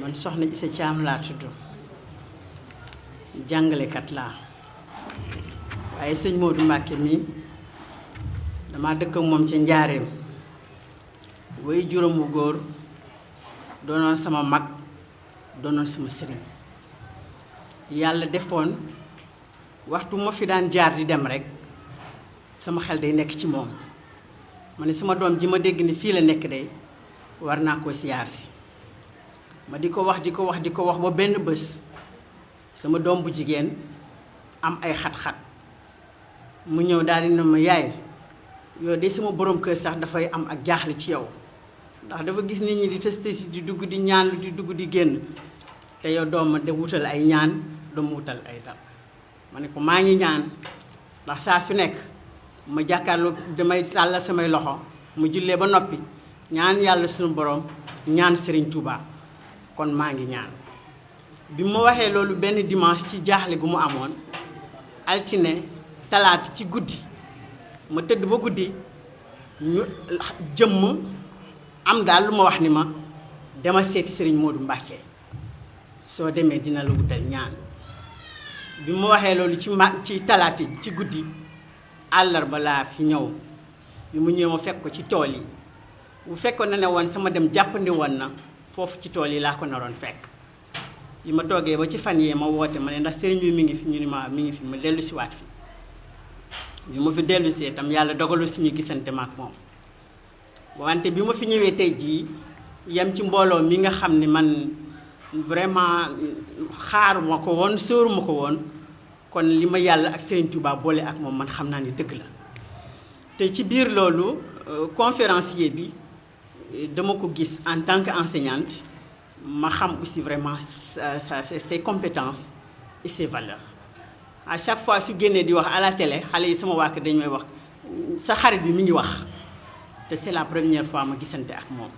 man soxna Issa Thiam laa tudd jàngalekat laa waaye sëñ Modou Mbacke mii dama dëkk ak moom ca njaareem way juróom wu góor doonoon sama mag doonoon sama sëriñ yàlla defoon waxtu ma fi daan jaar di dem rek sama xel day nekk ci moom ma ne sama doom ji ma dégg ni fii la nekk day war naa ko siyaar si ma di ko wax ba benn bés sama doom bu jigéen am ay xat-xat mu ñëw daal di ne ma yaay yow de sama borom kër sax dafay am ak jaaxle ci yow ndax dafa gis nit ñi di testé si di dugg di ñaan di dugg di génn te yow doom ma de wutal ay ñaan doom wutal ay dal ma ne ko maa ngi ñaan ndax saa su nekk ma jàkkaarloo damay tàllal samay loxo mu jullee ba noppi ñaan yàlla suñu borom ñaan Serigne Touba kon maa ngi ñaan bi ma waxee loolu benn dimanche ci jaaxle gu mu amoon altine talaata ci guddi ma tëdd ba guddi ñu jëmm am daal lu ma wax ni ma dama seeti Serigne Modou Mbacke soo demee dina la wutal ñaan bi ma waxee loolu ci talaata ci guddi àllarba laa fi ñëw bi mu ñëw ma fekk ko ci tool yi bu fekkoon na ne woon sama dem jàppandi woon na foofu ci tool yi laa ko naroon fekk yi ma toogee ba ci fan yee ma woote ma ne ndax sëriñ bi mi ngi fi ñu ni ma mi ngi fi ma dellu si waat fi bi ma fi dellu see itam yàlla dogalu suñu gisante ma ak moom wante bi ma fi ñëwee tey jii yem ci mbooloo mi nga xam ne man vraiment xaaruma ko woon sóoruma ko woon kon li ma yàlla ak Serigne Touba boole ak moom man xam naa ni dëgg la te ci biir loolu conférencier bi dama ko gis en tant qu'enseignante ma xam aussi vraiment ses compétences et ses valeurs à chaque fois su génnee di wax à la télé xale yi sama waa kër dañu may wax sa xarit bi mi ngi wax te c'est la première fois ma gisante ak moom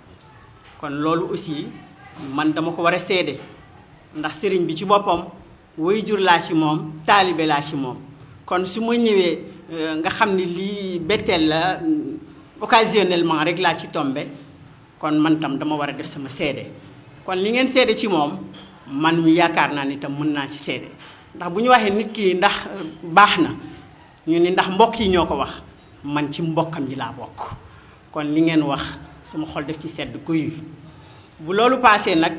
kon loolu aussi man dama ko war a seede ndax sëriñ bi ci boppam waajur laa ci moom taalibe laa ci moom kon su ma ñëwee nga xam ni lii betteel la occasionnellement rek laa ci tombe kon man tam dama war a def sama seede kon li ngeen seede ci moom man mi yaakaar naa ni tam mën naa ci seede ndax bu ñu waxee nit ki ndax baax na ñu ni ndax mbokk yi ñoo ko wax man ci mbokkam ji laa bokk kon li ngeen wax sama xol def ci sedd guy bu loolu passé nag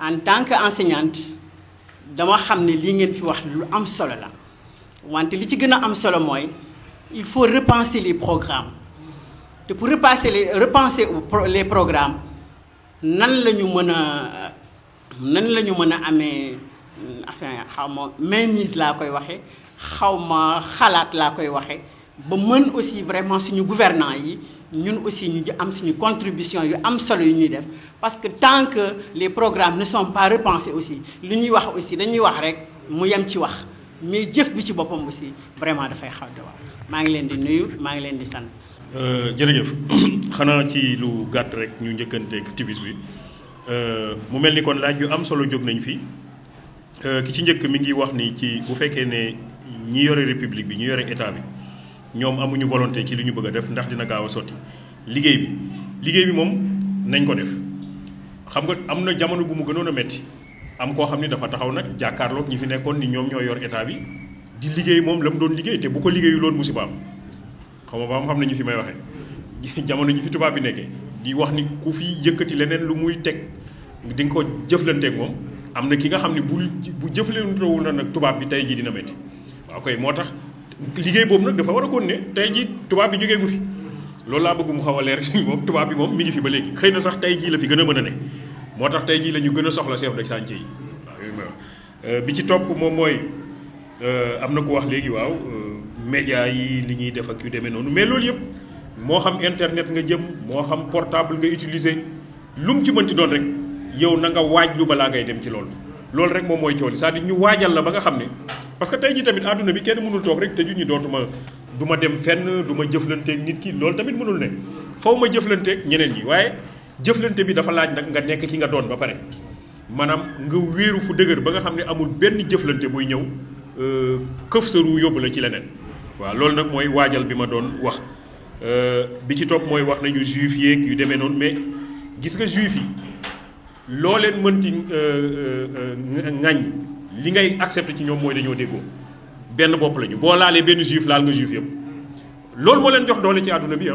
en tant que enseignante dama xam ne li ngeen fi wax lu am solo la wante li ci gën a am solo mooy il faut repenser les programmes te pour repenser les programmes nan la ñu mën a nan la ñu mën a amee enfin xaw ma mainmise laa koy waxee xaw ma xalaat laa koy waxee ba mën aussi vraiment suñu gouvernants yi ñun aussi ñu am suñu contribution yu am solo yu ñuy def parce que tant que les programmes ne sont pas repensés aussi lu ñuy wax aussi dañuy wax rek mu yem ci wax mais jëf bi ci boppam aussi vraiment dafay xaw de wax maa ngi leen di nuyu maa ngi leen di sant. jërëjëf xanaa ci lu gàtt rek ñu njëkkanteeg tibis bi mu mel ni kon laaj yu am solo jóg nañ fi ki ci njëkk mi ngi wax ni ci bu fekkee ne ñi yore république bi ñu yore état bi ñoom amuñu volonté ci li ñu bëgg a def ndax dina gaaw a sotti liggéey bi moom nañ ko def xam nga am na jamono bu mu gënoon a metti am koo xam ni dafa taxaw nag jàkkaarloog ñi fi nekkoon ni ñoom ñoo yor état bi di liggéey moom la mu doon liggéey te bu ko liggéeyu loolu musibaam xam nga ba xam nañu fi may waxee jamono ji fi tubaab bi nekkee di wax ni ku fi yëkkati leneen lu muy teg di nga ko jëflanteeg moom am na ki nga xam ne bu jëflantewul na nag tubaab bi tey jii dina métti waaw koy moo tax liggéey boobu nag dafa war a continuer tey jii tubaab bi jógee gu fi loolu laa bëgg mu xaw a leer moom tubaab bi moom mi ngi fi ba léegi xëy na sax tey jii la fi gën a mën a ne moo tax tey jii la ñu gën a soxla chef de chantier yi waaw bi ci topp moom mooy am na ku wax léegi waaw média yi li ñuy def ak yu demee noonu mais loolu yëpp moo xam internet nga jëm moo xam portable nga utiliser lu mu ci mënti doon rek yow na nga waaj lu balaa ngay dem ci loolu rek moom mooy coow li c'est-à-dire ñu waajal la ba nga xam ne parce que tey jii tamit àdduna bi kenn mënul toog rek tëju ñu du ma dem fenn du ma jëflanteeg nit ki loolu tamit mënul ne faw ma jëflanteeg ñeneen ñi waaye jëflante bi dafa laaj nag nga nekk ki nga doon ba pare maanaam nga wéeru fu dëgër ba nga xam ne amul benn jëflante buy ñëw këf sa ruu yóbbu la ci leneen waaw loolu nag mooy waajal bi ma doon wax bi ci topp mooy wax nañu juif yeeg yu demee noonu mais gis nga juif yi loo leen mënti ŋañ li ngay accepté ci ñoom mooy dañoo déggoo benn bopp lañu boo laalee benn juif laal nga juif yëpp loolu moo leen jox doole ci àdduna bi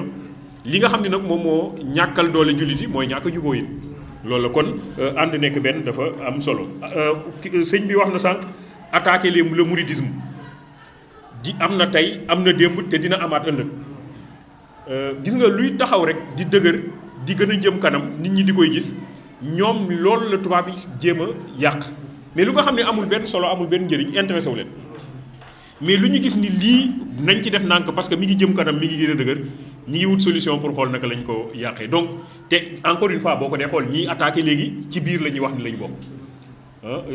li nga xam ne nag moom moo ñàkkal doole jullit yi mooy ñàkk jubóo yi loolu la kon ànd nekk benn dafa am solo sëñ bi wax na sànq attaquer le mouridisme di am na tey am na démb te dina amaat ëllëg gis nga luy taxaw rek di dëgër di gën a jëm kanam nit ñi di koy gis ñoom loolu la tubaab yi jéem a yàq mais lu nga xam ne amul benn solo amul benn njëriñ intéressé wu leen mais lu ñu gis ni lii nañ ci def nànk parce que mi ngi jëm kanam mi ngi gën a dëgër ñi ngi wut solution pour xool naka lañ ko yàqee donc te encore une fois boo ko dee xool ñiy attaqué léegi ci biir la ñuy wax ni la ñu bokk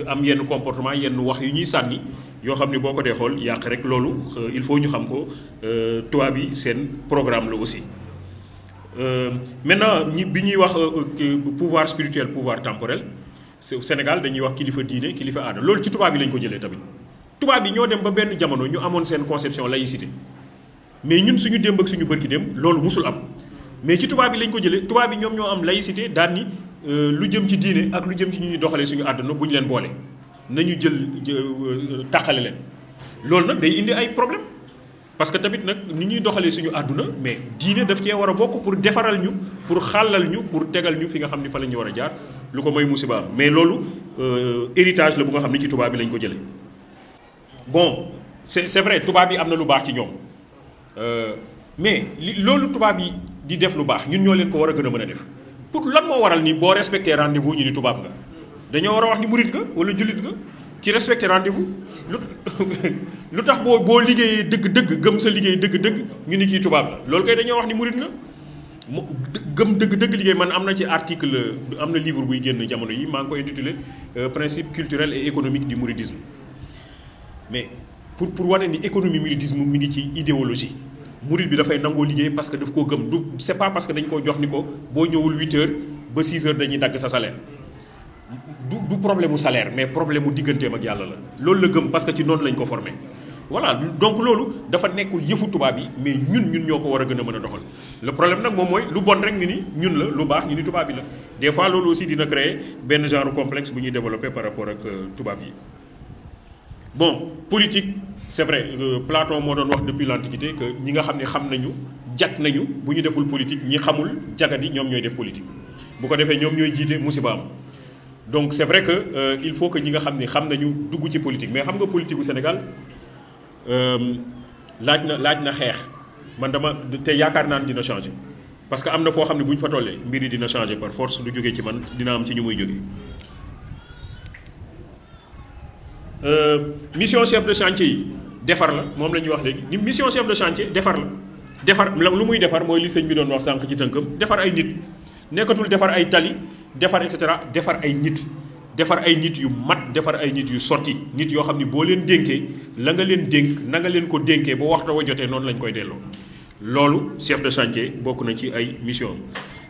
am yenn comportement yenn wax yu ñuy sànni yoo xam ne boo ko dee xool yàq rek loolu il faut ñu xam ko tubaab yi seen programme la aussi maintenant bi ñuy wax pouvoir spirituel pouvoir temporel Sénégal dañuy wax kilifa diine kilifa aada loolu ci tubaab yi lañ ko jëlee tamit tubaab yi ñoo dem ba benn jamono ñu amoon seen conception laïcité mais ñun suñu démb ak suñu bërki dem loolu musul am mais ci tubaab yi lañ ko jëlee tubaab yi ñoom ñoo am laïcité daan ni lu jëm ci diine ak lu jëm ci ñu ñuy doxalee suñu àdduna bu ñu leen boole nañu jël tàqale leen loolu nag day indi ay problème parce que tamit nag ni ñuy doxalee suñu àdduna mais diine daf cee war a bokk pour defaral ñu pour xàllal ñu pour tegal ñu fi nga xam ni fa la ñu war a jaar lu ko mooy musiba am mais loolu héritage la bu nga xam ni ci tubaab bi lañ ko jëlee bon c'est vrai tubaab yi am na lu baax ci ñoom mais loolu tubaab yi di def lu baax ñun ñoo leen ko war a gën a mën a def pour lan moo waral ni boo respecté rendez-vous ñu ni tubaab nga dañoo war a wax ni murit nga wala jullit nga ci respecté rendez-vous lu tax boo liggéeyee dëgg-dëgg gëm sa liggéey dëgg-dëgg ñu ni kii tubaab la loolu kay dañoo wax ni murit nga gëm dëgg-dëgg liggéey man am na ci article am na livre buy génn jamono yi maa ngi koy intitulé principe culturel et économique du mouridisme mais pour wane ni économie mouridisme mi ngi ci idéologie murid bi dafay nangoo liggéey parce que daf koo gëm du c'est pas parce que dañ koo jox ni ko boo ñëwul 8 heures ba 6 heures dañuy dagg sa salaire du problème mu salaire mais problème mu digganteem ak yàlla la loolu la gëm parce que ci noonu lañ ko formé voilà donc loolu dafa nekkul yëfu tubaab yi mais ñun ñoo ko war a gën a mën a doxal le problème nag moom mooy lu bon rek ñu ni ñun la lu baax ñu ni tubaab yi la des fois loolu aussi dina créer benn genre complexe bu ñuy développé par rapport ak tubaab yi bon politique c'est vrai Platon moo doon wax depuis l'Antiquité que ñi nga xam ne xam nañu jag nañu bu ñu deful politique ñi xamul jagadi ñoom ñooy def politique bu ko defee ñoom ñooy jiite musiba am donc c'est vrai que il faut que ñi nga xam ne xam nañu dugg ci politique mais xam nga politique bu Sénégal laaj na xeex man dama te yaakaar naa ne dina changer parce que am na foo xam ne bu ñu fa tollee mbir yi dina changer par force du jógee ci man dina am ci ñu muy jógee mission chef de chantier yi defar la moom la ñuy wax léegi ni mission chef de chantier defar la defar lu muy defar mooy li sëñ bi doon wax sànq ci tënkam defar ay nit nekkatul defar ay tali defar et cetera defar ay nit yu mat defar ay nit yu sotti nit yoo xam ni boo leen dénkee la nga leen dénk na nga leen ko dénkee ba waxtu wa jotee noonu lañ koy delloo loolu chef de chantier bokk na ci ay mission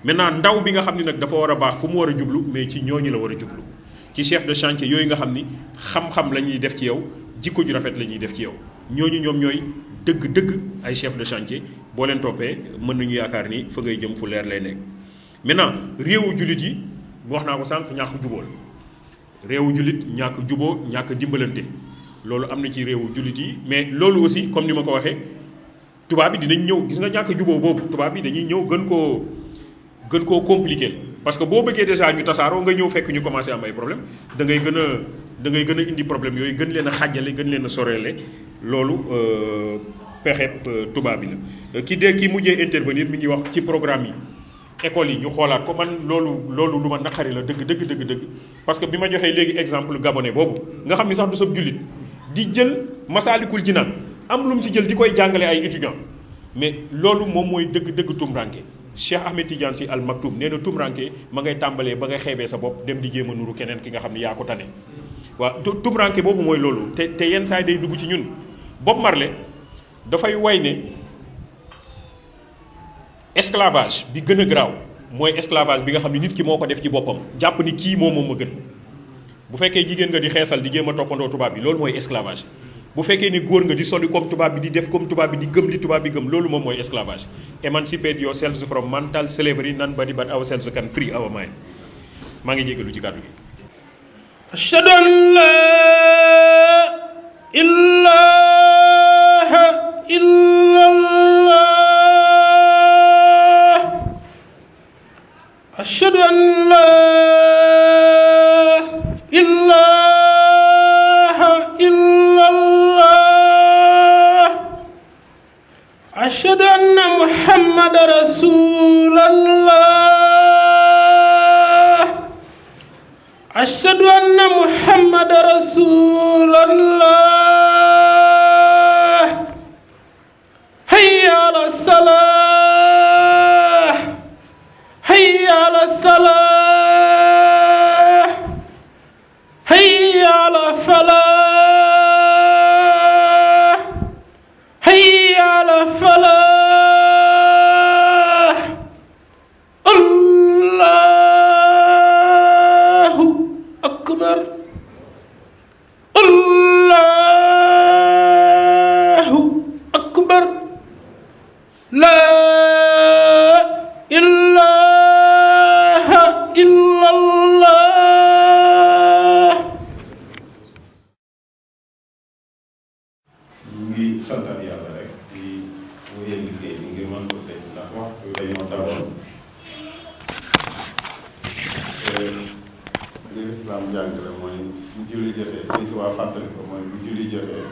maintenant ndaw bi nga xam ni nag dafa war a baax fu mu war a jublu mais ci ñooñu la war a jublu ci chef de chantier yooyu nga xam ni xam-xam la ñuy def ci yow jikko ju rafet la ñuy def ci yow ñooñu ñoom ñooy dëgg-dëgg ay chef de chantier boo leen toppee mën nañu yaakaar ni fa ngay jëm fu leer lay nekk. maintenant réewu jullit yi wax naa ko sànq ñàkk jubóol réewu jullit ñàkk juboo ñàkk dimbalante loolu am na ci réewu jullit yi mais loolu aussi comme ni ma ko waxee tubaab bi dinañ ñëw gis nga ñàkk juboo boobu tubaab bi dañuy ñëw gën koo compliqué parce que boo bëggee déjà ñu tasaaroo nga ñëw fekk ñu commencé am ay problème da ngay gën a indi problème yooyu gën leen a xàjjale gën leen a soreele loolu pexeeb tubaab bi la ki mujjee intervenir mi ngi wax ci programme yi école yi ñu xoolaat ko man loolu lu ma naqari la dëgg parce que bi ma joxee léegi exemple gabonais boobu nga xam ni sax du sab jullit di jël Masaalikul Jinaan am lu mu ci jël di koy jàngale ay étudiants mais loolu moom mooy dëgg tumranke Cheikh Ahmed Tidiane Sy Al Maktoum nee na tumranke ma ngay tàmbalee ba nga xeebee sa bopp dem di jéem a nuru keneen ki nga xam ne yaa ko tane waaw tumranke boobu mooy loolu te yenn saa yi day dugg ci ñun Bob Marley dafay way ne esclavage bi gën a garaaw mooy esclavage bi nga xam ne nit ki moo ko def ci boppam jàpp ni kii moom ma gën bu fekkee jigéen nga di xeesal di jéem a toppandoo tubaab bi loolu mooy esclavage bu fekkee ni góor nga di soli comme tubaab bi di def comme tubaab bi di gëm li tubaab bi gëm loolu moom mooy esclavage. Emancipate yourselves from mental slavery, nobody but ourselves can free our mind. maa ngi jégalu ci kàddu gi. ashhadu an laa ilaaha illallah ashhadu an laa ilaaha illallah ashhadu anna muhammadan rasulallah ashhadu anna muhammadan rasulallah hayya ala salah hayya ala salah hayya ala falah hayya ala falah Allahu akbar laa ilaaha illallah. ñu ngi santal yàlla rek di wéyal liggéey bi ngir mën ko tëj ndax waxtu dañoo dawoon li lislaam jàngale mooy bu julli jotee Sëñ Tuubaa fàttali ko mooy bu julli jotee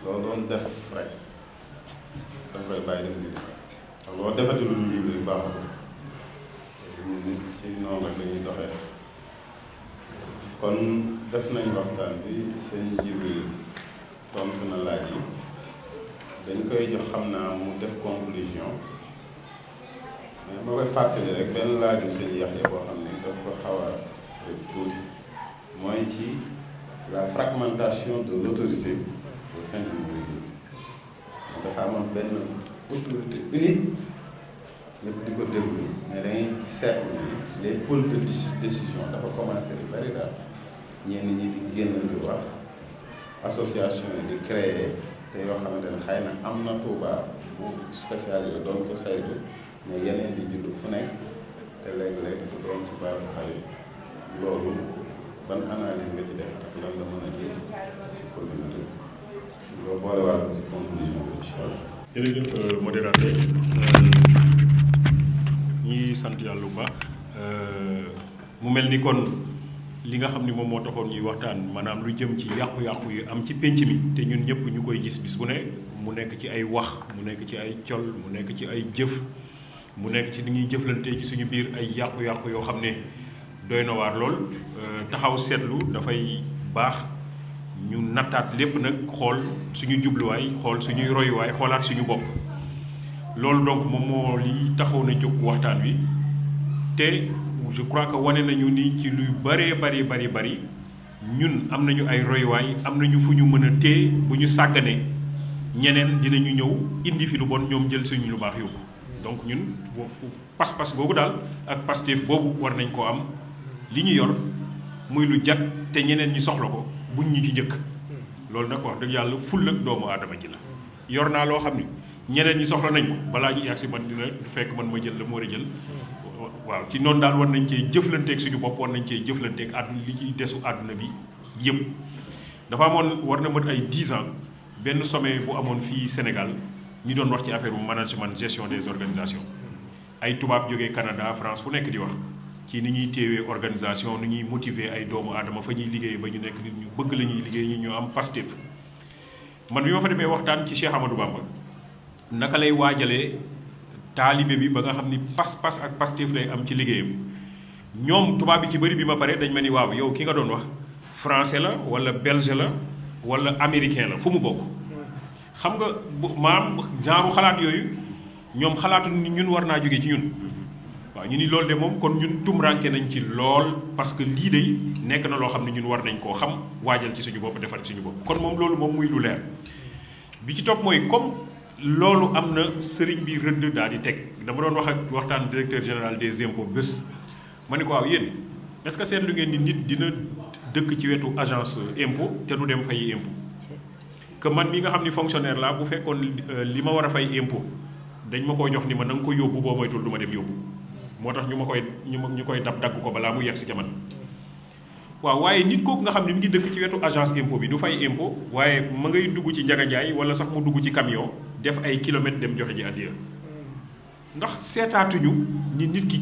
loo doon def rek daf koy bàyyi def nit ndax loo defati lu dul julli baaxul nit ci noonu rek lañuy doxee kon def nañ waxtaan bi sëñ Jibril tontu na laaj yi dañ koy jox xam naa mu def conclusion mais ma koy fàttali rek benn laaju sëñ Yaxya boo xam ne daf ko xaw a rek tuuti mooy ci la fragmentation de l'autorité au sein du mouridisme dafa amoon benn autorité unique ñëpp di ko déglu mais dangay seetlu ni les pôles de décision dafa commencé di bari daal ñenn ñi di génn di wax association yi di créer te yoo xamante ne xëy na am na Touba bu spécialisé doon ko saytu mais yeneen di judd fu nekk te léeg-léeg du doon ci baaru xale loolu ban analyse nga ci def ak lan la mën a jël ci communauté loolu boole waat ci conclusion bi incha allah. jërëjëf modérateur ñi sant yàlla bu baax mu mel ni kon li nga xam ni moom moo taxoon ñuy waxtaan maanaam lu jëm ci yàqu-yàqu yu am ci pénc mi te ñun ñëpp ñu koy gis bis bu ne mu nekk ci ay wax mu nekk ci ay col mu nekk ci ay jëf mu nekk ci ni ñuy jëflante ci suñu biir ay yàqu-yàqu yoo xam ne doy na waar lool taxaw seetlu dafay baax ñu nattaat lépp nag xool suñu jubluwaay xool suñuy royuwaay xoolaat suñu bopp loolu donc moom moo li taxaw na jóg waxtaan wi te je crois que wane nañu ni ci luy bëree bari ñun am nañu ay royuwaay am nañu fu ñu mën a téye bu ñu sàgganee ñeneen dinañu ñëw indi fi lu bon ñoom jël suñu lu baax yóbbu donc ñun pas-pas boobu daal ak Pastef boobu war nañ koo am li ñu yor muy lu jag te ñeneen ñi soxla ko buñ ñu ci jëkk loolu nag wax dëgg yàlla ful ak doomu aadama ji la yor naa loo xam ni ñeneen ñi soxla nañ ko balaa ñu yàgg si man dina fekk man ma jël la mu war a jël waaw ci noonu daal war nañ cee jëflanteeg suñu bopp war nañ cee jëflanteeg àdduna li ci desu àdduna bi yëpp dafa amoon war na mën ay 10 ans benn sommet bu amoon fii Sénégal ñi doon wax ci affaire bu management gestion des organisations ay tubaab jógee Canada France fu nekk di wax ci ni ñuy téewee organisation ni ñuy motiver ay doomu aadama fa ñuy liggéey ba ñu nekk nit ñu bëgg la ñuy liggéey ñu am Pastef man bi ma fa demee waxtaan ci Cheikh Amadou Bamba naka lay waajalee taalibe bi ba nga xam ni pas-pas ak Pastef lay am ci liggéeyam ñoom tubaab bi ci bëri bi ma pare dañ ma ni waaw yow ki nga doon wax français la wala belge la wala américain la fu mu bokk xam nga maam genre xalaat yooyu ñoom xalaatu ni ñun war naa jóge ci ñun waaw ñu ni loolu de moom kon ñun tumranke nañ ci lool parce que lii de nekk na loo xam ne ñun war nañ koo xam waajal ci suñu bopp defar ci suñu bopp kon moom loolu moom muy lu leer bi ci topp mooy comme loolu am na sëriñ bi rëdd daal di teg dama doon wax ak waxtaan directeur général des impôts bés ma ni ko waaw yéen est-ce que seetlu ngeen ni nit dina dëkk ci wetu agence impôt te du dem fay impôt que man mi nga xam ni fonctionnaire laa bu fekkoon li ma war a fay impôt dañ ma koy jox ni ma na nga ko yóbbu boo moytul du ma dem yóbbu moo tax ñu koy dab dagg ko balaa mu yegg si ca man waaw waaye nit kooku nga xam ne mi ngi dëkk ci wetu agence impôt bi du fay impôt waaye ma ngay dugg ci njaganjaay wala sax mu dugg ci camion def ay kilomètres dem joxe ji addiya ndax seetaatuñu ni nit ki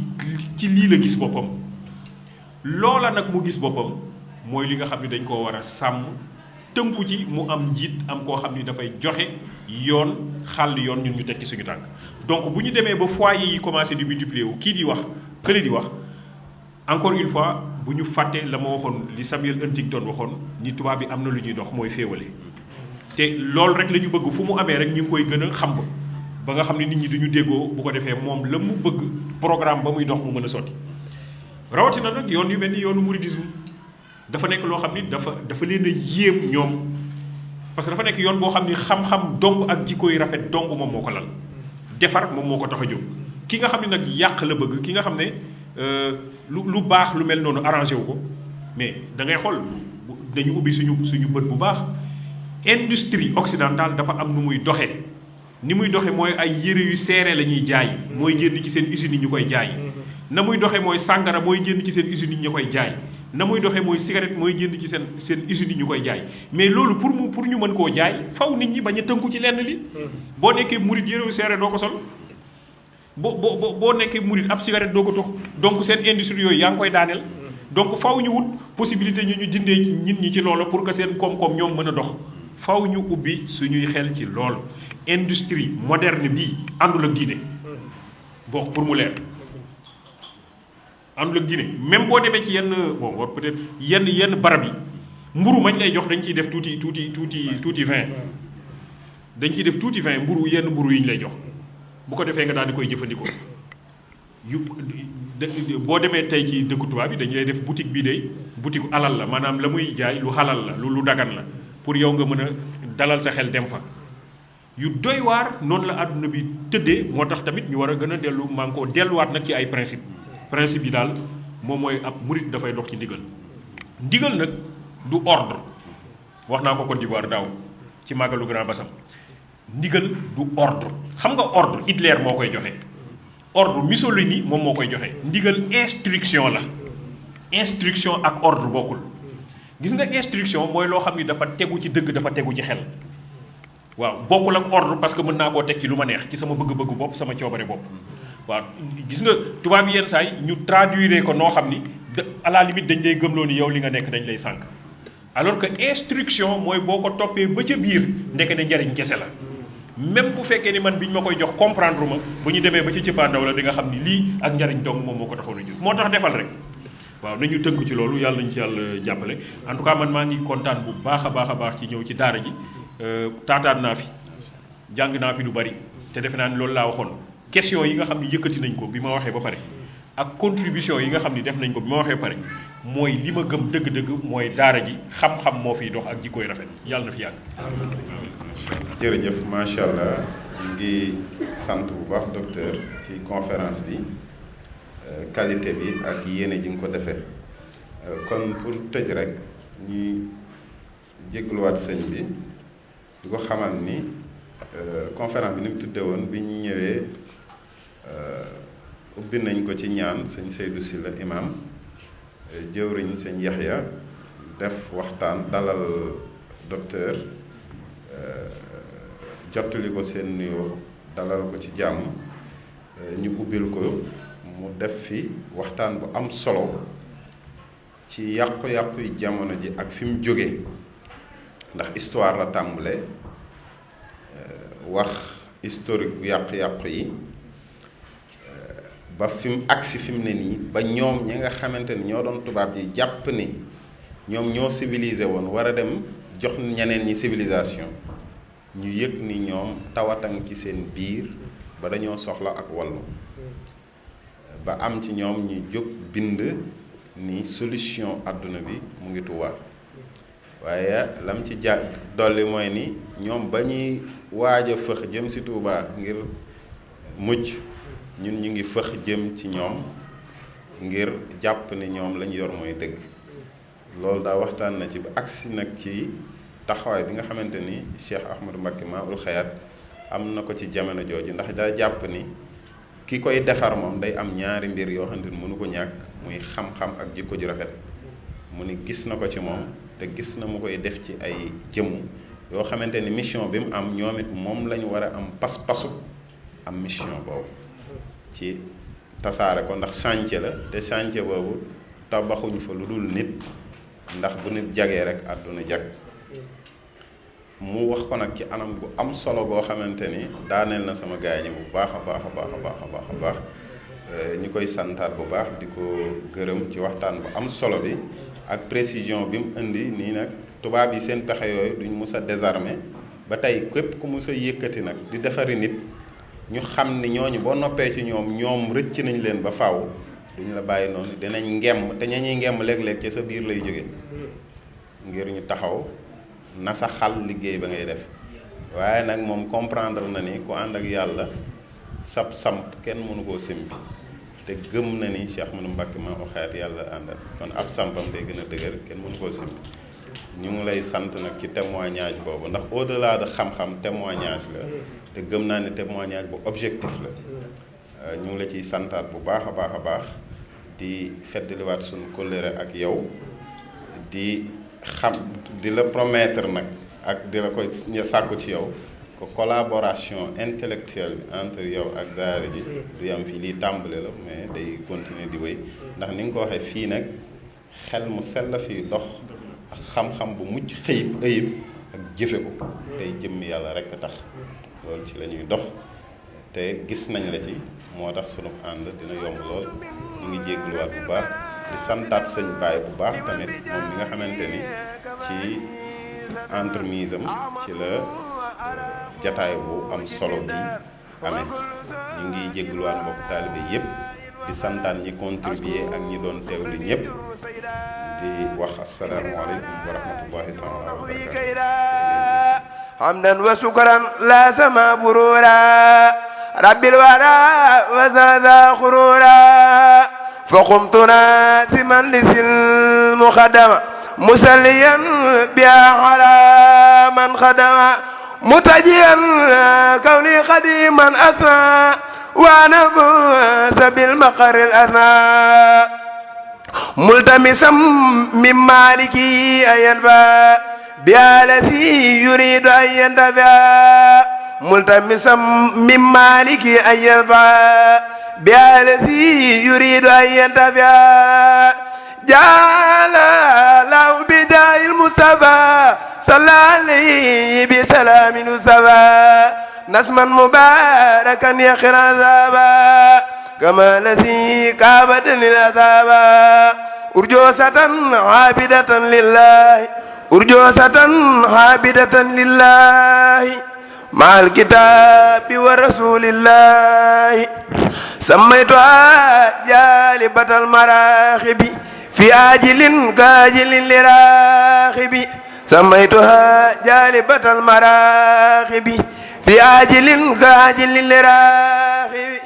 ci lii la gis boppam loola nag mu gis boppam mooy li nga xam ne dañ koo war a sàmm tënku ci mu am njiit am koo xam ni dafay joxe yoon xàll yoon ñun ñu tekki suñu tànk donc bu ñu demee ba foyer yi commencé di multiplier wu kii di wax kële di wax encore une fois bu ñu fàtte la ma waxoon li Samuel Huntington waxoon ni tubaab bi am na lu ñuy dox mooy féewale te loolu rek la ñu bëgg fu mu amee rek ñu ngi koy gën a xam ba nga xam ne nit ñi duñu déggoo bu ko defee moom la mu bëgg programme ba muy dox mu mën a sotti rawatina nag yoon yu mel ni yoonu mouridisme dafa nekk loo xam ni dafa leen a yéem ñoom parce que dafa nekk yoon boo xam ni xam-xam dong ak jikko yu rafet dong moom moo ko lal defar moom moo ko tax a jóg ki nga xam ne nag yàq la bëgg ki nga xam ne lu baax lu mel noonu arrangé wu ko mais da ngay xool dañu ubbi suñu bët bu baax industrie occidentale dafa am nu muy doxee ni muy doxee mooy ay yére yu seere la ñuy jaay mooy génn ci seen usines yi ñu koy jaay na muy doxee mooy sàngara mooy génn ci seen usines yi ñu koy jaay na muy doxee mooy cigarette mooy génn ci seen usines yi ñu koy jaay mais loolu pour ñu mën koo jaay faw nit ñi bañ a tënku ci lenn li boo nekkee murit yére yu seere doo ko sol boo nekkee murit ab cigarette doo ko tox donc seen industrie yooyu yaa ngi koy daaneel donc faw ñu wut possibilité ñu dindee ci nit ñi ci loolu pour que seen koom-koom ñoom mën a dox faw ñu ubbi suñuy xel ci lool industrie moderne bii àndul ak diine boo pour mu leer àndul ak diine même boo demee ci yenn bon war peut-être yenn barab yi mburu mañ lay jox dañ ciy def tuuti vin dañ ciy def tuuti vin yenn mburu yi ñu lay jox bu ko defee nga daal di koy jëfandikoo boo demee tey ci dëkku tubaab bi dañu lay def boutique bii de boutique alal la maanaam la muy jaay lu xalal la lu dagan la pour yow nga mën a dalal sa xel dem fa yu doy waar noonu la àdduna bi tëddee moo tax tamit ñu war a gën a delluwaat nag ci ay principe yi daal moom mooy ab murit dafay dox ci ndigal nag du ordre wax naa ko Côte d'Ivoire daaw ci màggalu Grand Bassam ndigal du ordre xam nga ordre Hitler moo koy joxe ordre Mussolini moom moo koy joxe ndigal instruction la instruction ak ordre bokkul gis nga instruction mooy loo xam ni dafa tegu ci dëgg dafa tegu ci xel waaw bokkul ak ordre parce que mën naa koo teg ci lu ma neex ci sama bëgg-bëggu bopp sama coobare bopp waaw gis nga tubaab yi yenn saa yi ñu traduire ko noo xam ni à la limite dañ lay gëmloo ni yow li nga nekk dañ lay sànq alors que instruction mooy boo ko toppee ba ca biir ndeke ne njariñ kese la même bu fekkee ni man bi ñu ma koy jox comprendre ma bu ñu demee ba ci cëppaandaw la di nga xam ni lii ak njariñ dong moom moo ko taxoon a jël moo tax defal rek waaw nañu tënk ci loolu yàlla nañu ci yàlla jàppale en tout cas man maa ngi kontaan bu baax a baax ci ñëw ci daara ji taataan naa fi jàng naa fi lu bari te defe naa ni loolu laa waxoon question yi nga xam ni yëkkati nañ ko bi ma waxee ba pare ak contribution yi nga xam ni def nañ ko bi ma waxee ba pare mooy li ma gëm dëgg-dëgg mooy daara ji xam-xam moo fiy dox ak jikkooy rafet yàlla na fi yàgg. jërëjëf macha allah ñu ngi sant bu baax docteur ci conférence bi qualité bi ak yéene ji nga ko defee kon pour tëj rek ñuy jégaluwaat sëñ bi di ko xamal ni conférence bi ni mu tudde woon bi ñu ñëwee ubbi nañ ko ci ñaan sëñ Seydou Sylla imam jëwriñ sëñ Yaxya def waxtaan dalal docteur jottali ko seen nuyoo dalal ko ci jàmm ñu ubbil ko mu def fi waxtaan bu am solo ci yàqu-yàqu yi jamono ji ak fi mu jóge ndax histoire la tàmbalee wax historique bu yàqu-yàqu yi ba fi mu agsi fi mu ne nii ba ñoom ñi nga xamante ni ñoo doon tubaab yi jàpp ni ñoom ñoo civilisé woon war a dem jox ñeneen ñi civilisation ñu yëg ni ñoom tawatan ci seen biir ba dañoo soxla ak wallu ba am ci ñoom ñu jóg bind ni solution àdduna bi mu ngi Tuubaa waaye lam ci dolli mooy ni ñoom ba ñuy waaj a fëx jëm si Tuubaa ngir mucc ñun ñu ngi fëx jëm ci ñoom ngir jàpp ni ñoom lañu yor mooy dëgg loolu daa waxtaan na ci ba agsi nag ci taxawaay bi nga xamante ni Cheikh Ahmadou Mbacké Maoul Hayaat am na ko ci jamono jooju ndax daa jàpp ni ki koy defar moom day am ñaari mbir yoo xam ne mënu ko ñàkk muy xam-xam ak jikko ju rafet mu ni gis na ko ci moom te gis na mu koy def ci ay jëmm yoo xamante ni mission bi mu am ñoom it moom lañu war a am pas-pasu am mission boobu ci tasaare ko ndax chantier la te chantier boobu tabaxuñu fa lu dul nit ndax bu nit jagee rek àdduna jag mu wax ko nag ci anam gu am solo goo xamante ni daaneel na sama gaay ñi bu baax a baax a baax a baax a baax a baax ñu koy santaat bu baax di ko gërëm ci waxtaan bu am solo bi ak précision bi mu indi nii nag tubaab yi seen pexe yooyu duñ mus a désarmer ba tey képp ku mus a yëkkati nag di defari nit ñu xam ni ñooñu boo noppee ci ñoom rëcc nañ leen ba faaw duñu la bàyyi noonu dinañ ngemm te ña ñuy ngemm léeg-léeg ci sa biir lay jóge ngir ñu taxaw na sa xal liggéey ba ngay def waaye nag moom comprendre na ni ku ànd ak yàlla sab samp kenn mënu koo simbi te gëm na ni Cheikh Ahmadou Mbacké Maoul Hayaat yàlla àndal kon ab sampam day gën a dëgër kenn mënu koo simbi ñu ngi lay sant nag ci témoignage boobu ndax au delà de xam-xam témoignage la te gëm naa ne témoignage bu objectif la ñu ngi la ciy santaat bu baax a baax a baax di feddaliwaat suñu kóllëre ak yow di xam di la promettre nag ak di la koy sàkku ci yow ko collaboration intellectuelle bi entre yow ak daara ji du yam fii lii tàmbale la mais day continuer di wéy ndax ni nga ko waxee fii nag xel mu sell la fii dox ak xam-xam bu mucc ayib ak jëfe ko tey jëmmi yàlla rek a tax loolu ci la ñuy dox te gis nañ la ci moo tax sunu ànd dina yomb lool ñu ngi jéggluwaat bu baax di santaat sëñ Baye bu baax tamit moom mi nga xamante ni ci entremise am ci la jataay bu am solo bi amee ñu ngi jéggluwaat mbokk taalibe yépp di santaat ñi contribuer ak ñi doon teewlu ñépp di wax asalaamaaleykum wa rahmatullahi taala wa barakatuh hamdan wa shukran la sama burura rabbil wara wa zada khurura فقمت ناسما للمخدمة مسليا بها على من خدم متجيا كوني خديما أثنى وأنا فوز بالمقر الأثنى ملتمسا من مالكي أن ينفع بها الذي يريد أن ينتفع ملتمسا من مالكي أن ينفع بها الذي يريد أن ينتفع جعل له بداء المصطفى صلى عليه بسلام المصطفى نسما مباركا يخر عذابا كما الذي كابتني العذابا أرجوسة عابدة لله أرجوسة عابدة لله مع الكتاب ورسول الله سميتها جالبة المراخب في آجل كاجل لراخب سميتها جالبة المراخب في آجل كاجل لراخب